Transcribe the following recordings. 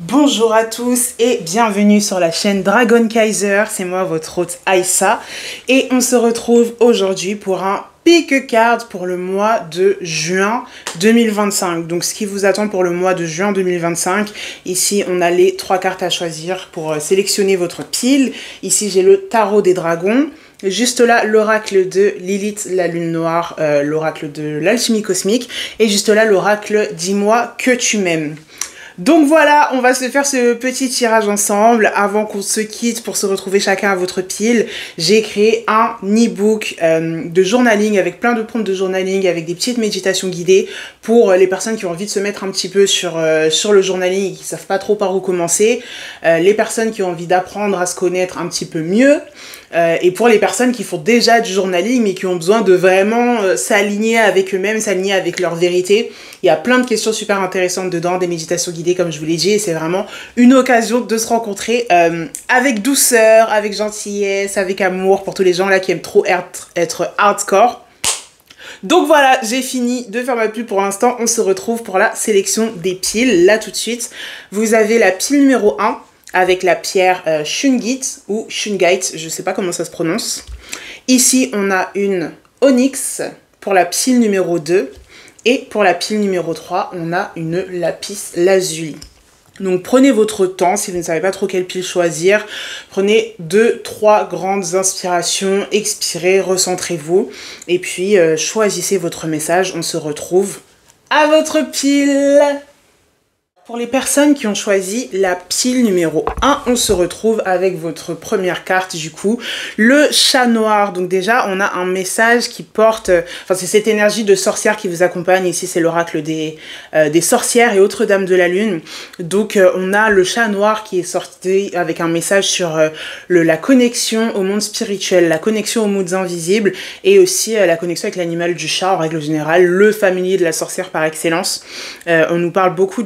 Bonjour à tous et bienvenue sur la chaîne Dragon Kaiser, c'est moi votre hôte Aïssa et on se retrouve aujourd'hui pour un pick card pour le mois de juin 2025. Donc ce qui vous attend pour le mois de juin 2025, ici on a les 3 cartes à choisir pour sélectionner votre pile. Ici j'ai le tarot des dragons. Juste là, l'oracle de Lilith, la lune noire, l'oracle de l'alchimie cosmique. Et juste là, l'oracle dis-moi que tu m'aimes. Donc voilà, on va se faire ce petit tirage ensemble. Avant qu'on se quitte pour se retrouver chacun à votre pile, j'ai créé un e-book de journaling avec plein de prompts de journaling, avec des petites méditations guidées pour les personnes qui ont envie de se mettre un petit peu sur le journaling et qui savent pas trop par où commencer, les personnes qui ont envie d'apprendre à se connaître un petit peu mieux, et pour les personnes qui font déjà du journaling mais qui ont besoin de vraiment s'aligner avec eux-mêmes, s'aligner avec leur vérité. Il y a plein de questions super intéressantes dedans, des méditations guidées comme je vous l'ai dit, et c'est vraiment une occasion de se rencontrer avec douceur, avec gentillesse, avec amour pour tous les gens là qui aiment trop être hardcore. Donc voilà, j'ai fini de faire ma pub pour l'instant. On se retrouve pour la sélection des piles. Là tout de suite, vous avez la pile numéro 1 avec la pierre Shungite ou Shungite, je sais pas comment ça se prononce. Ici, on a une onyx pour la pile numéro 2. Et pour la pile numéro 3, on a une lapis lazuli. Donc prenez votre temps, si vous ne savez pas trop quelle pile choisir, prenez 2-3 grandes inspirations, expirez, recentrez-vous, et puis choisissez votre message. On se retrouve à votre pile. Pour les personnes qui ont choisi la pile numéro 1, on se retrouve avec votre première carte du coup, le chat noir. Donc déjà, on a un message qui porte, enfin c'est cette énergie de sorcière qui vous accompagne. Ici, c'est l'oracle des sorcières et autres dames de la lune. Donc on a le chat noir qui est sorti avec un message sur la connexion au monde spirituel, la connexion aux mondes invisibles et aussi la connexion avec l'animal du chat en règle générale, le familier de la sorcière par excellence. On nous parle beaucoup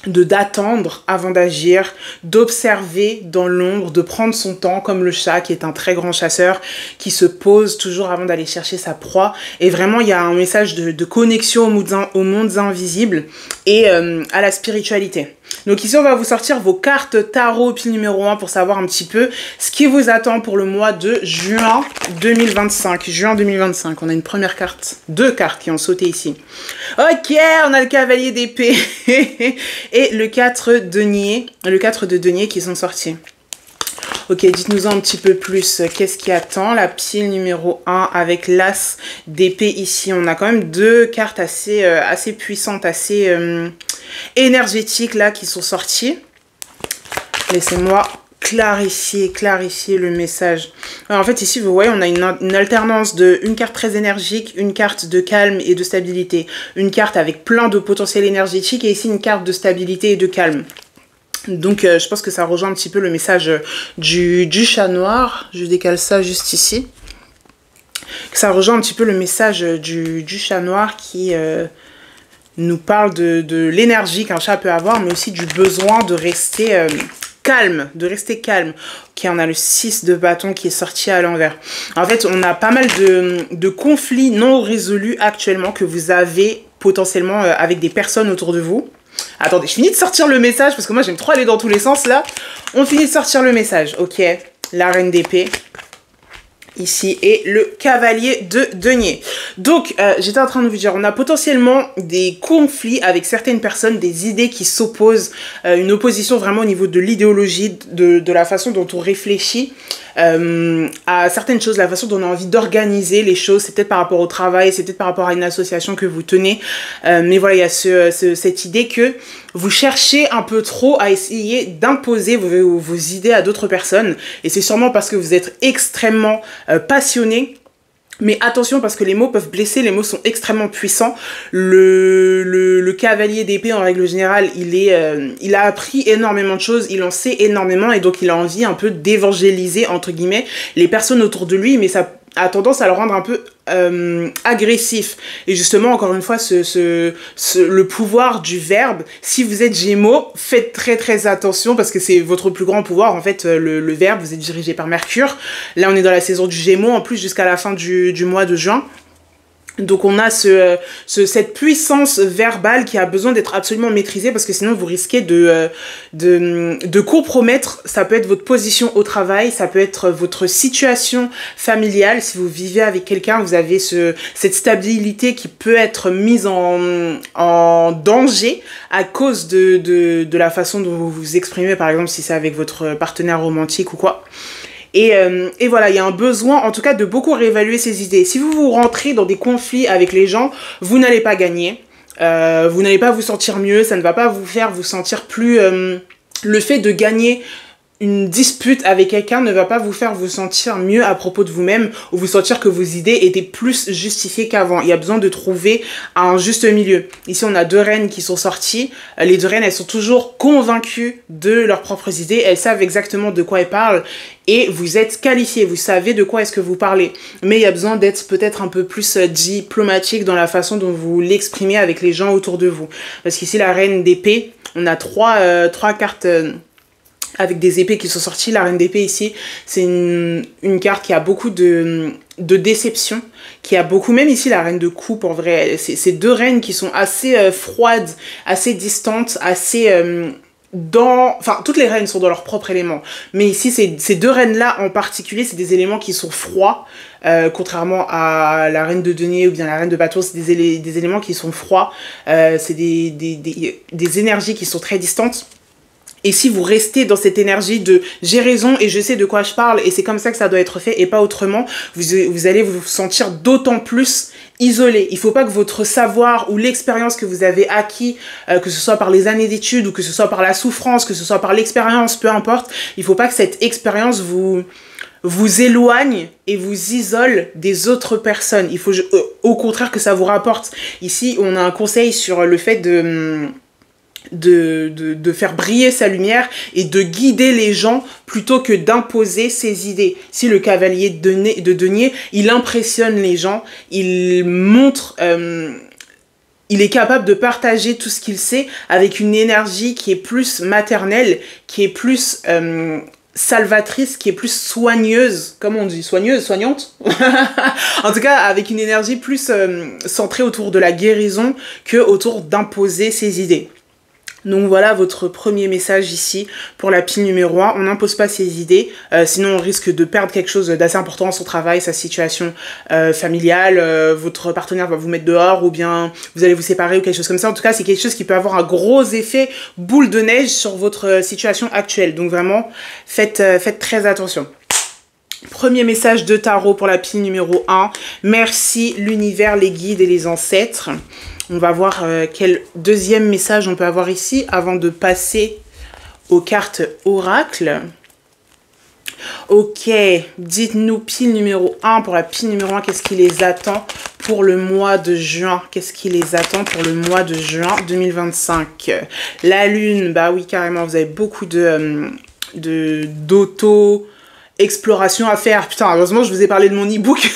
d'attendre avant d'agir, d'observer dans l'ombre, de prendre son temps comme le chat qui est un très grand chasseur qui se pose toujours avant d'aller chercher sa proie. Et vraiment il y a un message de connexion aux mondes invisibles et à la spiritualité. Donc ici on va vous sortir vos cartes tarot pile numéro 1 pour savoir un petit peu ce qui vous attend pour le mois de juin 2025. Juin 2025, on a une première carte, 2 cartes qui ont sauté ici. Ok, on a le cavalier d'épée et le 4 de denier qui sont sortis. Ok, dites-nous un petit peu plus, qu'est-ce qui attend la pile numéro 1 avec l'as d'épée ici. On a quand même 2 cartes assez puissantes, assez énergétiques là qui sont sorties. Laissez-moi clarifier le message. Alors, en fait ici vous voyez on a une alternance de une carte très énergique, une carte de calme et de stabilité, une carte avec plein de potentiel énergétique et ici une carte de stabilité et de calme. Donc je pense que ça rejoint un petit peu le message du chat noir. Je décale ça juste ici. Ça rejoint un petit peu le message du chat noir qui nous parle de l'énergie qu'un chat peut avoir, mais aussi du besoin de rester calme, Ok, on a le 6 de bâton qui est sorti à l'envers. En fait, on a pas mal de conflits non résolus actuellement que vous avez potentiellement avec des personnes autour de vous. Attendez, je finis de sortir le message parce que moi j'aime trop aller dans tous les sens là. On finit de sortir le message. Ok, la reine d'épée. Ici et le cavalier de denier. Donc j'étais en train de vous dire, on a potentiellement des conflits avec certaines personnes, des idées qui s'opposent, une opposition vraiment au niveau de l'idéologie, de la façon dont on réfléchit à certaines choses, la façon dont on a envie d'organiser les choses. C'est peut-être par rapport au travail, c'est peut-être par rapport à une association que vous tenez, mais voilà, il y a cette idée que vous cherchez un peu trop à essayer d'imposer vos idées à d'autres personnes, et c'est sûrement parce que vous êtes extrêmement passionné. Mais attention parce que les mots peuvent blesser, les mots sont extrêmement puissants. Le cavalier d'épée en règle générale, il a appris énormément de choses, il en sait énormément et donc il a envie un peu d'évangéliser entre guillemets les personnes autour de lui, mais ça a tendance à le rendre un peu agressif. Et justement, encore une fois, le pouvoir du verbe, si vous êtes Gémeaux, faites très attention parce que c'est votre plus grand pouvoir. En fait, le verbe, vous êtes dirigé par Mercure. Là, on est dans la saison du Gémeaux, en plus jusqu'à la fin du mois de juin. Donc on a cette puissance verbale qui a besoin d'être absolument maîtrisée parce que sinon vous risquez de compromettre. Ça peut être votre position au travail, ça peut être votre situation familiale. Si vous vivez avec quelqu'un, vous avez cette stabilité qui peut être mise en danger à cause de la façon dont vous vous exprimez, par exemple si c'est avec votre partenaire romantique ou quoi. Et voilà, il y a un besoin, en tout cas, de beaucoup réévaluer ses idées. Si vous rentrez dans des conflits avec les gens, vous n'allez pas gagner. Vous n'allez pas vous sentir mieux. Ça ne va pas vous faire vous sentir plus... le fait de gagner une dispute avec quelqu'un ne va pas vous faire vous sentir mieux à propos de vous-même ou vous sentir que vos idées étaient plus justifiées qu'avant. Il y a besoin de trouver un juste milieu. Ici, on a 2 reines qui sont sorties. Les 2 reines, elles sont toujours convaincues de leurs propres idées. Elles savent exactement de quoi elles parlent et vous êtes qualifiés. Vous savez de quoi est-ce que vous parlez. Mais il y a besoin d'être peut-être un peu plus diplomatique dans la façon dont vous l'exprimez avec les gens autour de vous. Parce qu'ici, la reine d'épée, on a trois cartes... avec des épées qui sont sorties. La reine d'épée ici, c'est une carte qui a beaucoup de déception, qui a beaucoup, même ici la reine de coupe en vrai, c'est 2 reines qui sont assez froides, assez distantes, assez... Enfin, toutes les reines sont dans leur propre élément. Mais ici, ces 2 reines-là en particulier, c'est des éléments qui sont froids. Contrairement à la reine de denier ou bien la reine de bâton, c'est des éléments qui sont froids. C'est des énergies qui sont très distantes. Et si vous restez dans cette énergie de j'ai raison et je sais de quoi je parle et c'est comme ça que ça doit être fait et pas autrement, vous allez vous sentir d'autant plus isolé. Il faut pas que votre savoir ou l'expérience que vous avez acquis, que ce soit par les années d'études ou que ce soit par la souffrance, que ce soit par l'expérience, peu importe, il faut pas que cette expérience vous éloigne et vous isole des autres personnes. Il faut au contraire que ça vous rapporte. Ici, on a un conseil sur le fait de faire briller sa lumière et de guider les gens plutôt que d'imposer ses idées. Si le cavalier de denier, il impressionne les gens, il montre... il est capable de partager tout ce qu'il sait avec une énergie qui est plus maternelle, qui est plus salvatrice, qui est plus soigneuse, comme on dit, soigneuse, soignante en tout cas, avec une énergie plus centrée autour de la guérison que autour d'imposer ses idées. Donc voilà votre premier message ici pour la pile numéro 1. On n'impose pas ses idées, sinon on risque de perdre quelque chose d'assez important, son travail, sa situation familiale, votre partenaire va vous mettre dehors ou bien vous allez vous séparer ou quelque chose comme ça. En tout cas, c'est quelque chose qui peut avoir un gros effet boule de neige sur votre situation actuelle. Donc vraiment, faites très attention. Premier message de tarot pour la pile numéro 1. Merci l'univers, les guides et les ancêtres. On va voir quel deuxième message on peut avoir ici avant de passer aux cartes oracle. Ok, dites-nous pile numéro 1 pour la pile numéro 1, qu'est-ce qui les attend pour le mois de juin? Qu'est-ce qui les attend pour le mois de juin 2025? La lune, bah oui carrément, vous avez beaucoup d'auto... exploration à faire. Putain, heureusement, je vous ai parlé de mon e-book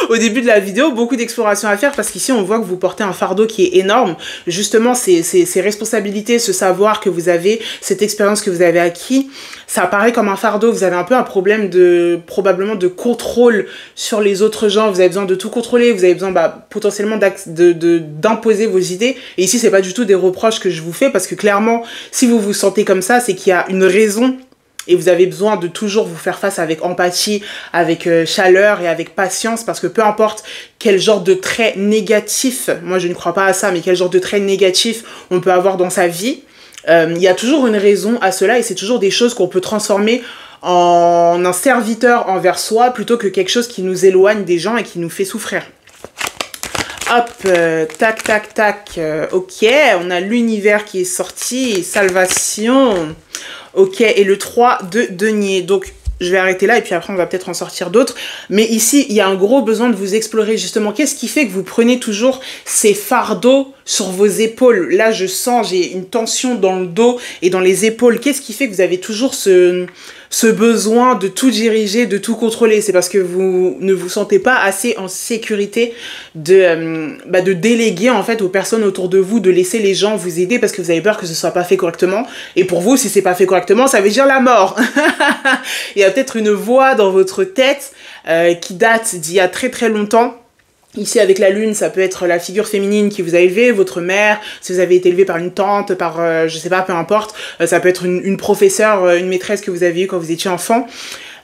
au début de la vidéo. Beaucoup d'exploration à faire parce qu'ici, on voit que vous portez un fardeau qui est énorme. Justement, ces responsabilités, ce savoir que vous avez, cette expérience que vous avez acquis, ça apparaît comme un fardeau. Vous avez un peu un problème probablement de contrôle sur les autres gens. Vous avez besoin de tout contrôler. Vous avez besoin, potentiellement d'imposer vos idées. Et ici, c'est pas du tout des reproches que je vous fais parce que clairement, si vous vous sentez comme ça, c'est qu'il y a une raison. Et vous avez besoin de toujours vous faire face avec empathie, avec chaleur et avec patience parce que peu importe quel genre de trait négatif, moi je ne crois pas à ça, mais quel genre de trait négatif on peut avoir dans sa vie, il y a toujours une raison à cela et c'est toujours des choses qu'on peut transformer en un serviteur envers soi plutôt que quelque chose qui nous éloigne des gens et qui nous fait souffrir. Hop, tac, tac, tac, ok, on a l'univers qui est sorti, salvation. Ok, et le 3 de denier. Donc, je vais arrêter là et puis après, on va peut-être en sortir d'autres. Mais ici, il y a un gros besoin de vous explorer justement. Qu'est-ce qui fait que vous prenez toujours ces fardeaux sur vos épaules? Là, je sens, j'ai une tension dans le dos et dans les épaules. Qu'est-ce qui fait que vous avez toujours ce besoin de tout diriger, de tout contrôler? C'est parce que vous ne vous sentez pas assez en sécurité de déléguer en fait aux personnes autour de vous, de laisser les gens vous aider parce que vous avez peur que ce soit pas fait correctement. Et pour vous, si c'est pas fait correctement, ça veut dire la mort. Il y a peut-être une voix dans votre tête qui date d'il y a très très longtemps. Ici, avec la lune, ça peut être la figure féminine qui vous a élevé, votre mère, si vous avez été élevé par une tante, par, je sais pas, peu importe. Ça peut être une professeure, une maîtresse que vous avez eue quand vous étiez enfant.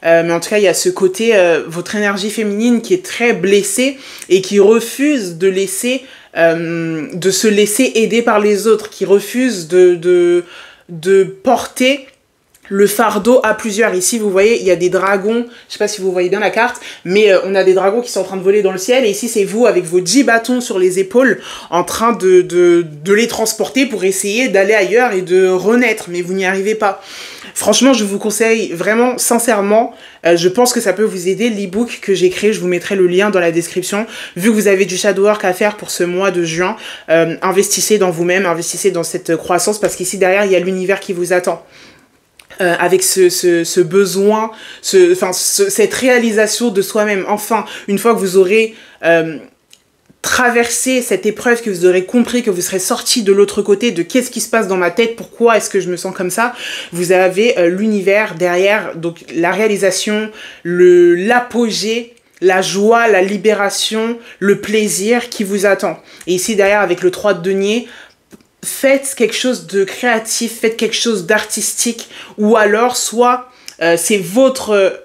Mais en tout cas, il y a ce côté, votre énergie féminine qui est très blessée et qui refuse de se laisser aider par les autres, qui refuse de porter le fardeau à plusieurs. Ici, vous voyez, il y a des dragons, je sais pas si vous voyez bien la carte, mais on a des dragons qui sont en train de voler dans le ciel, et ici, c'est vous, avec vos 10 bâtons sur les épaules, en train de les transporter pour essayer d'aller ailleurs et de renaître, mais vous n'y arrivez pas. Franchement, je vous conseille vraiment, sincèrement, je pense que ça peut vous aider, l'e-book que j'ai créé, je vous mettrai le lien dans la description. Vu que vous avez du shadow work à faire pour ce mois de juin, investissez dans vous-même, investissez dans cette croissance, parce qu'ici, derrière, il y a l'univers qui vous attend. Avec ce besoin, cette réalisation de soi-même. Enfin, une fois que vous aurez traversé cette épreuve, que vous aurez compris, que vous serez sorti de l'autre côté, de qu'est-ce qui se passe dans ma tête, pourquoi est-ce que je me sens comme ça, vous avez l'univers derrière, donc la réalisation, l'apogée, la joie, la libération, le plaisir qui vous attend. Et ici, derrière, avec le 3 de denier, faites quelque chose de créatif, faites quelque chose d'artistique, ou alors soit c'est votre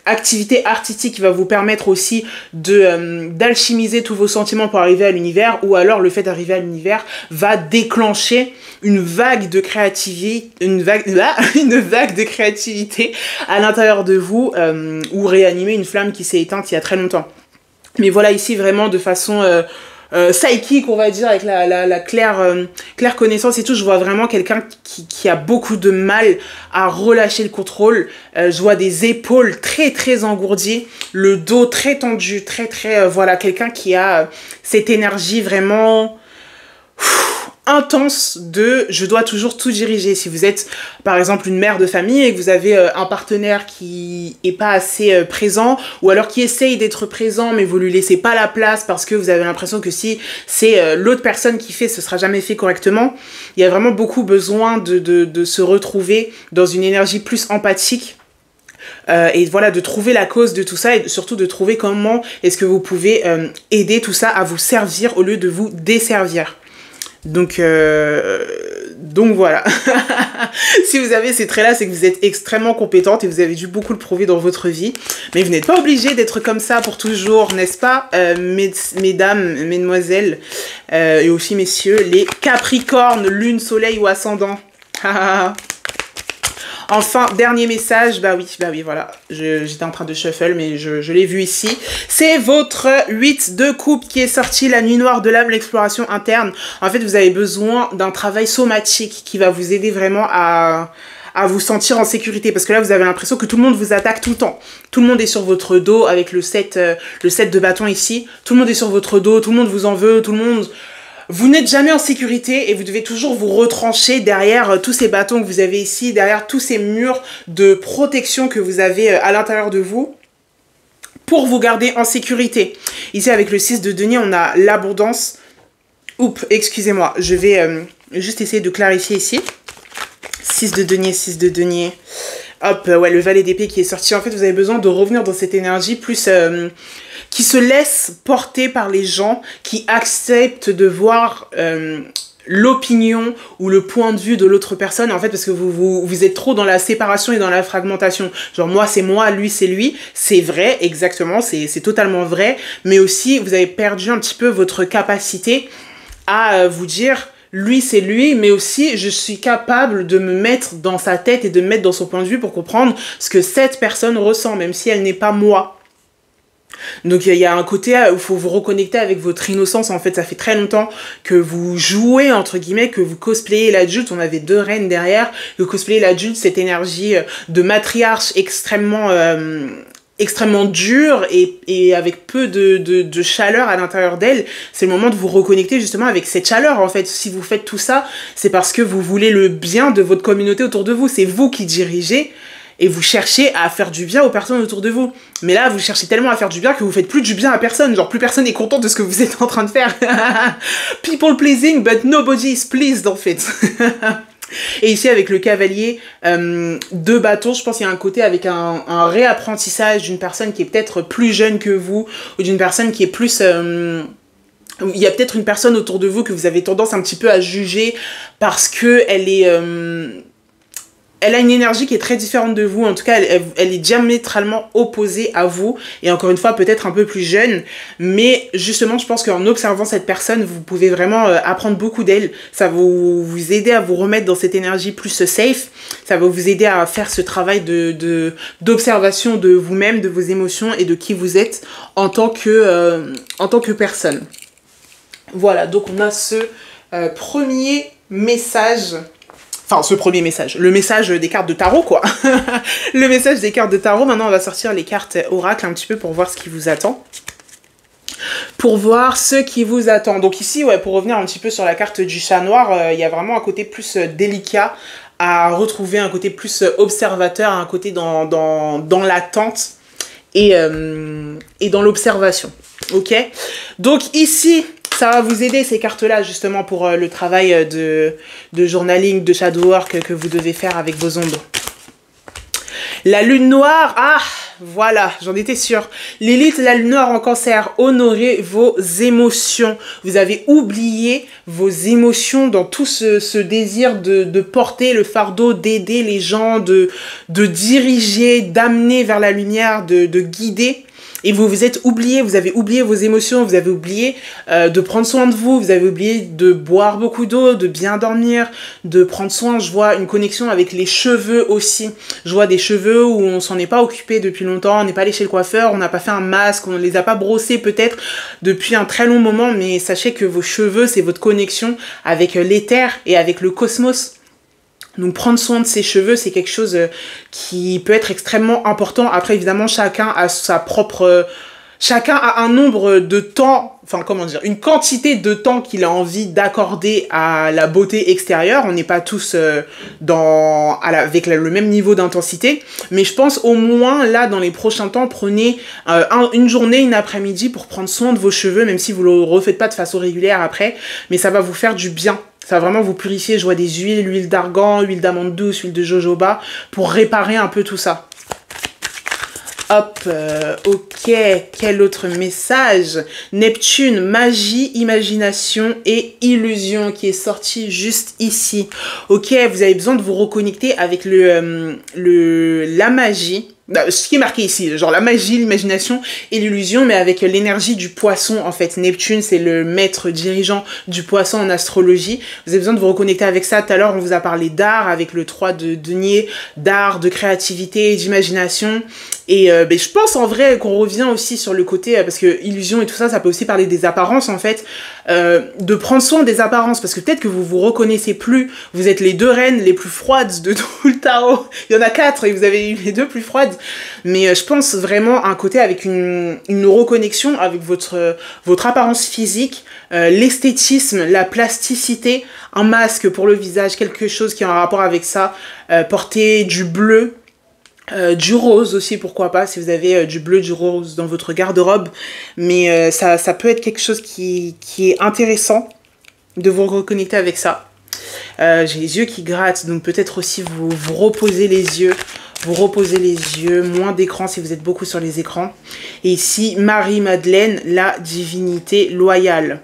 activité artistique qui va vous permettre aussi d'alchimiser tous vos sentiments pour arriver à l'univers, ou alors le fait d'arriver à l'univers va déclencher une vague de créativité, une vague de créativité à l'intérieur de vous, ou réanimer une flamme qui s'est éteinte il y a très longtemps. Mais voilà, ici vraiment de façon psychique, on va dire, avec la claire connaissance et tout, je vois vraiment quelqu'un qui a beaucoup de mal à relâcher le contrôle. Je vois des épaules très engourdies, le dos très tendu, voilà, quelqu'un qui a cette énergie vraiment intense de je dois toujours tout diriger. Si vous êtes par exemple une mère de famille et que vous avez un partenaire qui est pas assez présent, ou alors qui essaye d'être présent mais vous lui laissez pas la place parce que vous avez l'impression que si c'est l'autre personne qui fait, ce sera jamais fait correctement. Il y a vraiment beaucoup besoin de se retrouver dans une énergie plus empathique. Et voilà, de trouver la cause de tout ça et surtout de trouver comment est-ce que vous pouvez aider tout ça à vous servir au lieu de vous desservir. Donc voilà. Si vous avez ces traits-là, c'est que vous êtes extrêmement compétente et vous avez dû beaucoup le prouver dans votre vie. Mais vous n'êtes pas obligé d'être comme ça pour toujours, n'est-ce pas, mesdames, mesdemoiselles, et aussi messieurs, les Capricornes, lune, soleil ou ascendant. Enfin, dernier message, bah oui, voilà, j'étais en train de shuffle, mais je l'ai vu ici. C'est votre 8 de coupe qui est sorti, la nuit noire de l'âme, l'exploration interne. En fait, vous avez besoin d'un travail somatique qui va vous aider vraiment à vous sentir en sécurité. Parce que là, vous avez l'impression que tout le monde vous attaque tout le temps. Tout le monde est sur votre dos avec le 7 de bâton ici. Tout le monde est sur votre dos, tout le monde vous en veut, tout le monde... Vous n'êtes jamais en sécurité et vous devez toujours vous retrancher derrière tous ces bâtons que vous avez ici, derrière tous ces murs de protection que vous avez à l'intérieur de vous pour vous garder en sécurité. Ici, avec le 6 de denier, on a l'abondance. Oups, excusez-moi, je vais juste essayer de clarifier ici. 6 de denier. Hop, ouais, le valet d'épée qui est sorti. En fait, vous avez besoin de revenir dans cette énergie plus... qui se laisse porter par les gens, qui acceptent de voir l'opinion ou le point de vue de l'autre personne, en fait, parce que vous êtes trop dans la séparation et dans la fragmentation. Genre, moi, c'est moi, lui, c'est lui. C'est vrai, exactement, c'est totalement vrai. Mais aussi, vous avez perdu un petit peu votre capacité à vous dire... Lui, c'est lui, mais aussi, je suis capable de me mettre dans sa tête et de me mettre dans son point de vue pour comprendre ce que cette personne ressent, même si elle n'est pas moi. Donc, il y a un côté où il faut vous reconnecter avec votre innocence. En fait, ça fait très longtemps que vous jouez, entre guillemets, que vous cosplayez l'adulte. On avait 2 reines derrière. Que vous cosplayez l'adulte, cette énergie de matriarche extrêmement dure et avec peu de chaleur à l'intérieur d'elle. C'est le moment de vous reconnecter justement avec cette chaleur. En fait, si vous faites tout ça, c'est parce que vous voulez le bien de votre communauté autour de vous. C'est vous qui dirigez et vous cherchez à faire du bien aux personnes autour de vous. Mais là, vous cherchez tellement à faire du bien que vous faites plus du bien à personne. Genre, plus personne n'est content de ce que vous êtes en train de faire. People pleasing, but nobody is pleased, en fait. Et ici, avec le cavalier de bâton, je pense qu'il y a un côté avec un réapprentissage d'une personne qui est peut-être plus jeune que vous, ou d'une personne qui est plus... il y a peut-être une personne autour de vous que vous avez tendance un petit peu à juger parce que elle a une énergie qui est très différente de vous. En tout cas, elle est diamétralement opposée à vous. Et encore une fois, peut-être un peu plus jeune. Mais justement, je pense qu'en observant cette personne, vous pouvez vraiment apprendre beaucoup d'elle. Ça va vous aider à vous remettre dans cette énergie plus safe. Ça va vous aider à faire ce travail d'observation de vous-même, de vos émotions et de qui vous êtes en tant que personne. Voilà, donc on a ce premier message... Enfin, ce premier message. Le message des cartes de tarot, quoi. Le message des cartes de tarot. Maintenant, on va sortir les cartes oracle un petit peu pour voir ce qui vous attend. Pour voir ce qui vous attend. Donc ici, ouais, pour revenir un petit peu sur la carte du chat noir, il y a vraiment un côté plus délicat à retrouver, un côté plus observateur, un côté dans l'attente et dans l'observation. Ok? Donc ici... ça va vous aider ces cartes-là justement pour le travail de journaling, de shadow work que vous devez faire avec vos ombres. La lune noire, ah voilà, j'en étais sûre. Lilith, la lune noire en cancer, honorez vos émotions. Vous avez oublié vos émotions dans tout ce désir de porter le fardeau, d'aider les gens, de diriger, d'amener vers la lumière, de guider. Et vous vous êtes oublié, vous avez oublié vos émotions, vous avez oublié de prendre soin de vous, vous avez oublié de boire beaucoup d'eau, de bien dormir, de prendre soin. Je vois une connexion avec les cheveux aussi. Je vois des cheveux où on s'en est pas occupé depuis longtemps, on n'est pas allé chez le coiffeur, on n'a pas fait un masque, on ne les a pas brossés peut-être depuis un très long moment, mais sachez que vos cheveux, c'est votre connexion avec l'éther et avec le cosmos. Donc prendre soin de ses cheveux, c'est quelque chose qui peut être extrêmement important. Après, évidemment, chacun a sa propre... Chacun a un nombre de temps, enfin comment dire, une quantité de temps qu'il a envie d'accorder à la beauté extérieure. On n'est pas tous avec le même niveau d'intensité. Mais je pense au moins, là, dans les prochains temps, prenez une journée, une après-midi pour prendre soin de vos cheveux, même si vous ne le refaites pas de façon régulière après. Mais ça va vous faire du bien. Ça va vraiment vous purifier. Je vois des huiles, l'huile d'argan, huile d'amande douce, huile de jojoba, pour réparer un peu tout ça. Hop, ok, quel autre message? Neptune, magie, imagination et illusion qui est sorti juste ici. Ok, vous avez besoin de vous reconnecter avec la magie. Ce qui est marqué ici, genre la magie, l'imagination et l'illusion, mais avec l'énergie du poisson en fait. Neptune, c'est le maître dirigeant du poisson en astrologie. Vous avez besoin de vous reconnecter avec ça. Tout à l'heure, on vous a parlé d'art avec le 3 de denier, d'art, de créativité, d'imagination. Et je pense en vrai qu'on revient aussi sur le côté, parce que illusion et tout ça, ça peut aussi parler des apparences en fait, de prendre soin des apparences, parce que peut-être que vous vous reconnaissez plus, vous êtes les deux reines les plus froides de tout le tarot. Il y en a 4 et vous avez eu les deux plus froides. Mais je pense vraiment à un côté avec une reconnexion avec votre apparence physique, l'esthétisme, la plasticité, un masque pour le visage, quelque chose qui a un rapport avec ça, porter du bleu, du rose aussi, pourquoi pas, si vous avez du bleu, du rose dans votre garde-robe. Mais ça peut être quelque chose qui est intéressant de vous reconnecter avec ça. J'ai les yeux qui grattent, donc peut-être aussi vous reposez les yeux. Vous reposez les yeux, moins d'écran si vous êtes beaucoup sur les écrans. Et ici, Marie-Madeleine, la divinité loyale.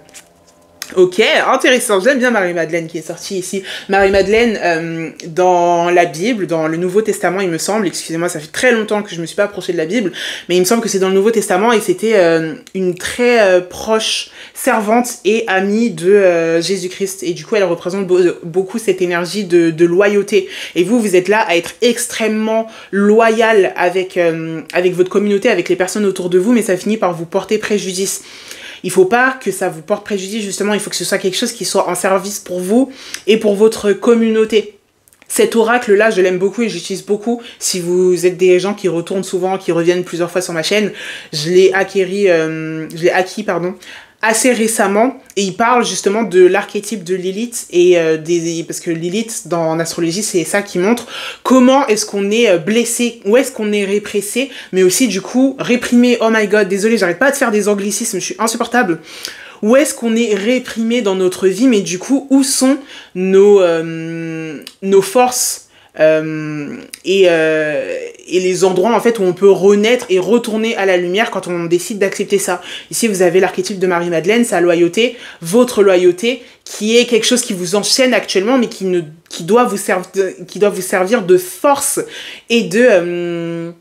Ok, intéressant, j'aime bien Marie-Madeleine qui est sortie ici. Marie-Madeleine, dans la Bible, dans le Nouveau Testament, il me semble, excusez-moi, ça fait très longtemps que je me suis pas approchée de la Bible, mais il me semble que c'est dans le Nouveau Testament et c'était une très proche servante et amie de Jésus-Christ. Et du coup, elle représente beaucoup cette énergie de loyauté. Et vous êtes là à être extrêmement loyal avec votre communauté, avec les personnes autour de vous, mais ça finit par vous porter préjudice. Il faut pas que ça vous porte préjudice, justement, il faut que ce soit quelque chose qui soit en service pour vous et pour votre communauté. Cet oracle-là, je l'aime beaucoup et j'utilise beaucoup. Si vous êtes des gens qui retournent souvent, qui reviennent plusieurs fois sur ma chaîne, je l'ai acquis, assez récemment, et il parle justement de l'archétype de Lilith et parce que Lilith dans astrologie c'est ça qui montre comment est-ce qu'on est blessé, où est-ce qu'on est répressé, mais aussi du coup réprimé. Oh my god, désolé, j'arrête pas de faire des anglicismes, je suis insupportable. où est-ce qu'on est réprimé dans notre vie, mais du coup, où sont nos forces et les endroits en fait où on peut renaître et retourner à la lumière quand on décide d'accepter ça. Ici vous avez l'archétype de Marie-Madeleine, sa loyauté, votre loyauté, qui est quelque chose qui vous enchaîne actuellement, mais qui doit vous servir de force et de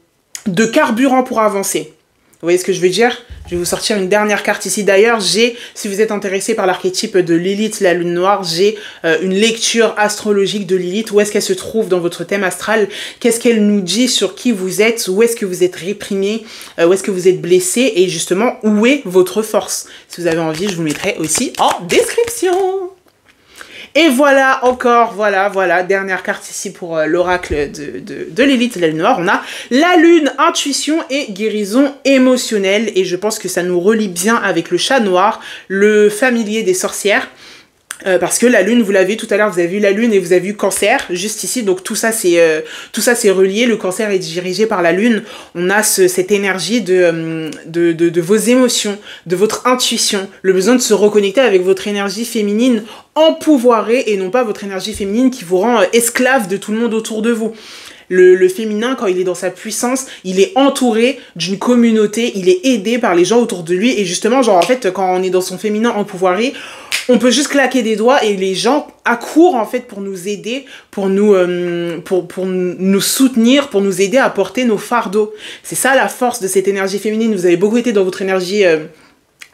carburant pour avancer. Vous voyez ce que je veux dire? Je vais vous sortir une dernière carte ici. D'ailleurs, si vous êtes intéressé par l'archétype de Lilith, la lune noire, j'ai une lecture astrologique de Lilith. Où est-ce qu'elle se trouve dans votre thème astral? Qu'est-ce qu'elle nous dit sur qui vous êtes? Où est-ce que vous êtes réprimé? Où est-ce que vous êtes blessé? Et justement, où est votre force? Si vous avez envie, je vous mettrai aussi en description. Et voilà, encore, voilà, dernière carte ici pour l'oracle de Lilith, la lune noire. On a la lune, intuition et guérison émotionnelle. Et je pense que ça nous relie bien avec le chat noir, le familier des sorcières. Parce que la lune, vous l'avez tout à l'heure, vous avez vu la lune et vous avez vu cancer, juste ici, donc tout ça c'est relié, le cancer est dirigé par la lune, on a cette énergie de vos émotions, de votre intuition, le besoin de se reconnecter avec votre énergie féminine empouvoirée et non pas votre énergie féminine qui vous rend esclave de tout le monde autour de vous. Le féminin, quand il est dans sa puissance, il est entouré d'une communauté, il est aidé par les gens autour de lui. Et justement, genre en fait, quand on est dans son féminin empouvoiré, on peut juste claquer des doigts et les gens accourent en fait pour nous aider, pour nous soutenir, pour nous aider à porter nos fardeaux. C'est ça la force de cette énergie féminine. Vous avez beaucoup été dans votre énergie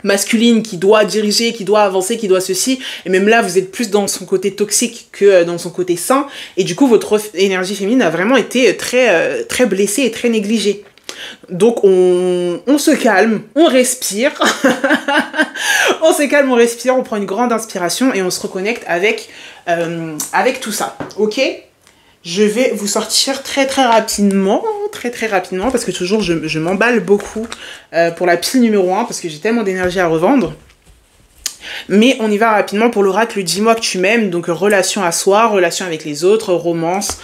masculine qui doit diriger, qui doit avancer, qui doit ceci, et même là vous êtes plus dans son côté toxique que dans son côté sain, et du coup votre énergie féminine a vraiment été très blessée et très négligée. Donc on se calme, on respire, on se calme, on respire, on prend une grande inspiration et on se reconnecte avec tout ça, ok? Je vais vous sortir très rapidement, parce que toujours je m'emballe beaucoup pour la pile numéro 1, parce que j'ai tellement d'énergie à revendre. Mais on y va rapidement pour l'oracle Dis-moi que tu m'aimes, donc relation à soi, relation avec les autres, romance,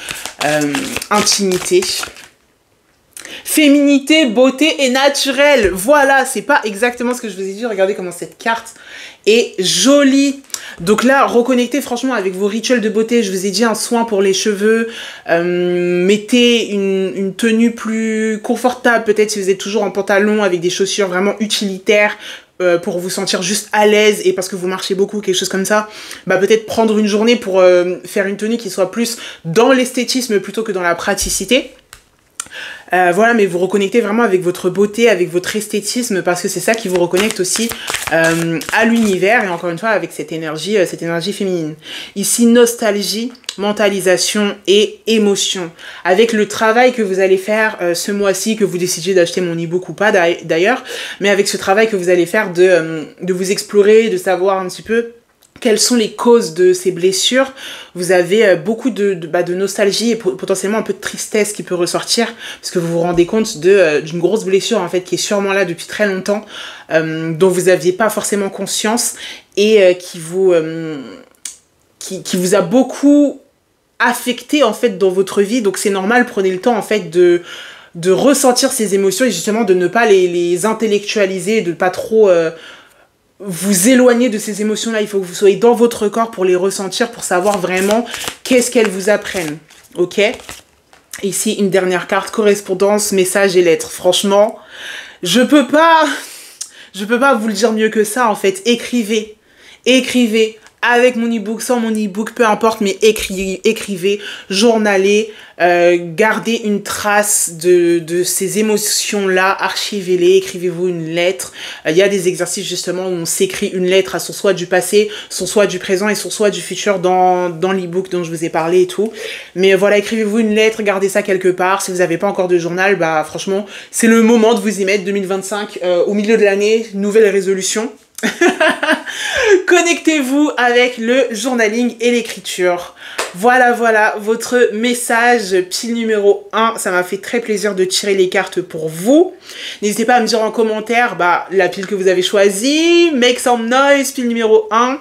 intimité. Féminité, beauté et naturel. Voilà, c'est pas exactement ce que je vous ai dit. Regardez comment cette carte est jolie. Donc là, reconnectez franchement avec vos rituels de beauté. Je vous ai dit un soin pour les cheveux. Mettez une tenue plus confortable. Peut-être si vous êtes toujours en pantalon avec des chaussures vraiment utilitaires. Pour vous sentir juste à l'aise et parce que vous marchez beaucoup, quelque chose comme ça, bah peut-être prendre une journée pour faire une tenue qui soit plus dans l'esthétisme plutôt que dans la praticité. Voilà, mais vous reconnectez vraiment avec votre beauté, avec votre esthétisme, parce que c'est ça qui vous reconnecte aussi à l'univers, et encore une fois avec cette énergie féminine. Ici, nostalgie, mentalisation et émotion. Avec le travail que vous allez faire ce mois-ci, que vous décidez d'acheter mon e-book ou pas d'ailleurs, mais avec ce travail que vous allez faire de vous explorer, de savoir un petit peu quelles sont les causes de ces blessures. Vous avez beaucoup de nostalgie et potentiellement un peu de tristesse qui peut ressortir parce que vous vous rendez compte d'une grosse blessure en fait qui est sûrement là depuis très longtemps, dont vous n'aviez pas forcément conscience et qui vous a beaucoup affecté en fait dans votre vie. Donc c'est normal, prenez le temps en fait de ressentir ces émotions et justement de ne pas les intellectualiser, de ne pas trop vous éloigner de ces émotions-là. Il faut que vous soyez dans votre corps pour les ressentir, pour savoir vraiment qu'est-ce qu'elles vous apprennent. Ok? Ici, une dernière carte, correspondance, message et lettres. Franchement, je peux pas vous le dire mieux que ça, en fait. Écrivez. Écrivez. Avec mon e-book, sans mon e-book, peu importe, mais écrivez, journalez, gardez une trace de ces émotions-là, archivez-les, écrivez-vous une lettre. Il y a des exercices justement où on s'écrit une lettre à son soi du passé, son soi du présent et son soi du futur dans l'e-book dont je vous ai parlé et tout. Mais voilà, écrivez-vous une lettre, gardez ça quelque part. Si vous n'avez pas encore de journal, bah franchement, c'est le moment de vous y mettre. 2025, au milieu de l'année, nouvelle résolution. Connectez-vous avec le journaling et l'écriture. Voilà, votre message pile numéro 1. Ça m'a fait très plaisir de tirer les cartes pour vous. N'hésitez pas à me dire en commentaire la pile que vous avez choisie. Make some noise, pile numéro 1.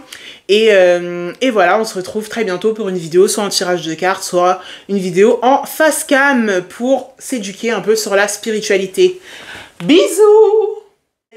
Et voilà, on se retrouve très bientôt pour une vidéo, soit en tirage de cartes, soit une vidéo en face cam pour s'éduquer un peu sur la spiritualité. Bisous!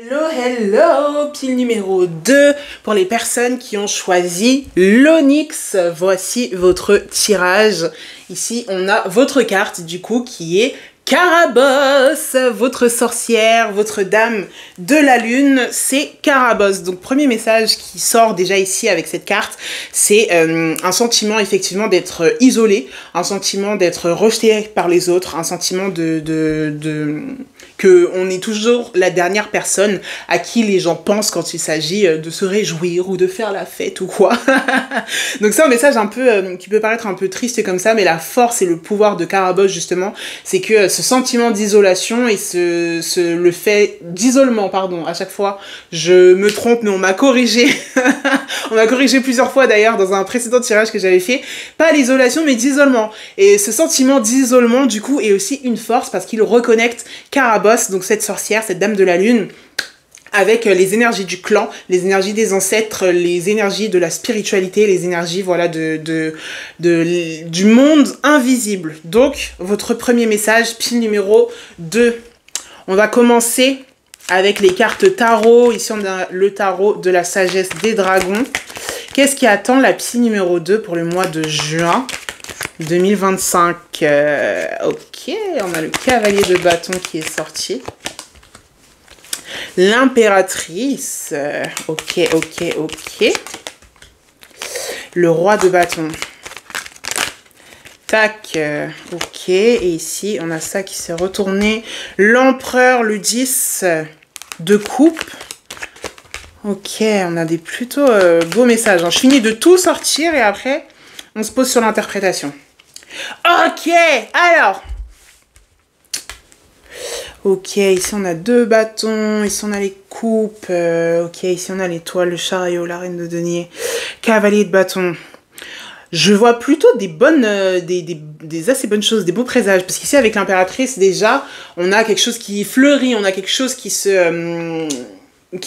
Hello, hello, pile numéro 2 pour les personnes qui ont choisi l'Onyx. Voici votre tirage. Ici, on a votre carte du coup qui est Carabosse, votre sorcière, votre dame de la lune, c'est Carabosse. Donc premier message qui sort déjà ici avec cette carte, c'est un sentiment effectivement d'être isolé, un sentiment d'être rejeté par les autres, un sentiment que on est toujours la dernière personne à qui les gens pensent quand il s'agit de se réjouir ou de faire la fête ou quoi. Donc c'est un message un peu qui peut paraître un peu triste comme ça, mais la force et le pouvoir de Carabosse justement, c'est que ce sentiment d'isolation et le fait d'isolement, pardon, à chaque fois je me trompe, mais on m'a corrigé. On m'a corrigé plusieurs fois d'ailleurs dans un précédent tirage que j'avais fait, pas l'isolation mais d'isolement. Et ce sentiment d'isolement du coup est aussi une force parce qu'il reconnecte Carabosse, donc cette sorcière, cette dame de la lune, avec les énergies du clan, les énergies des ancêtres, les énergies de la spiritualité, les énergies voilà du monde invisible. Donc, votre premier message, pile numéro 2. On va commencer avec les cartes tarot. Ici, on a le tarot de la sagesse des dragons. Qu'est-ce qui attend la pile numéro 2 pour le mois de juin 2025? Ok, on a le cavalier de bâton qui est sorti. L'impératrice, ok. Le roi de bâton. Tac, ok. Et ici, on a ça qui s'est retourné. L'empereur, le 10 de coupe. Ok, on a des plutôt beaux messages. Je finis de tout sortir et après, on se pose sur l'interprétation. Ok, alors... Ok, ici on a 2 bâtons, ici on a les coupes, ok, ici on a l'étoile, le chariot, la reine de denier, cavalier de bâton. Je vois plutôt des bonnes, des assez bonnes choses, des beaux présages, parce qu'ici avec l'impératrice déjà, on a quelque chose qui fleurit, on a quelque chose qui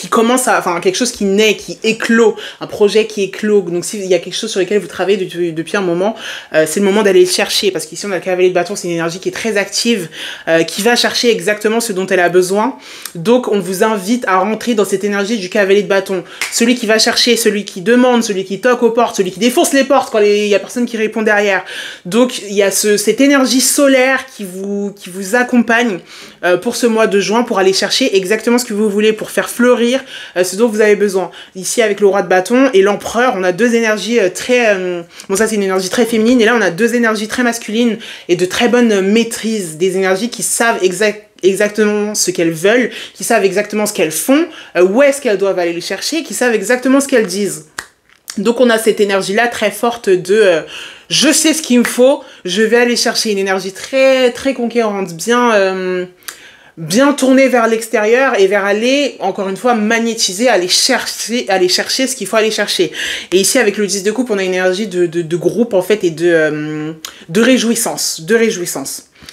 commence à, enfin quelque chose qui naît, qui éclot, un projet qui éclot. Donc s'il y a quelque chose sur lequel vous travaillez depuis un moment, c'est le moment d'aller le chercher, parce qu'ici on a le cavalier de bâton, c'est une énergie qui est très active, qui va chercher exactement ce dont elle a besoin. Donc on vous invite à rentrer dans cette énergie du cavalier de bâton, celui qui va chercher, celui qui demande, celui qui toque aux portes, celui qui défonce les portes quand il y a personne qui répond derrière. Donc il y a cette énergie solaire qui vous accompagne pour ce mois de juin, pour aller chercher exactement ce que vous voulez, pour faire fleurir ce dont vous avez besoin. Ici avec le roi de bâton et l'empereur, on a deux énergies très... bon ça c'est une énergie très féminine, et là on a deux énergies très masculines et de très bonne maîtrise, des énergies qui savent exactement ce qu'elles veulent, qui savent exactement ce qu'elles font, où est-ce qu'elles doivent aller le chercher, qui savent exactement ce qu'elles disent. Donc on a cette énergie-là très forte de je sais ce qu'il me faut, je vais aller chercher, une énergie très très conquérante, bien tournée vers l'extérieur et vers aller, encore une fois, magnétiser, aller chercher ce qu'il faut aller chercher. Et ici, avec le 10 de coupe, on a une énergie de groupe, en fait, et de réjouissance,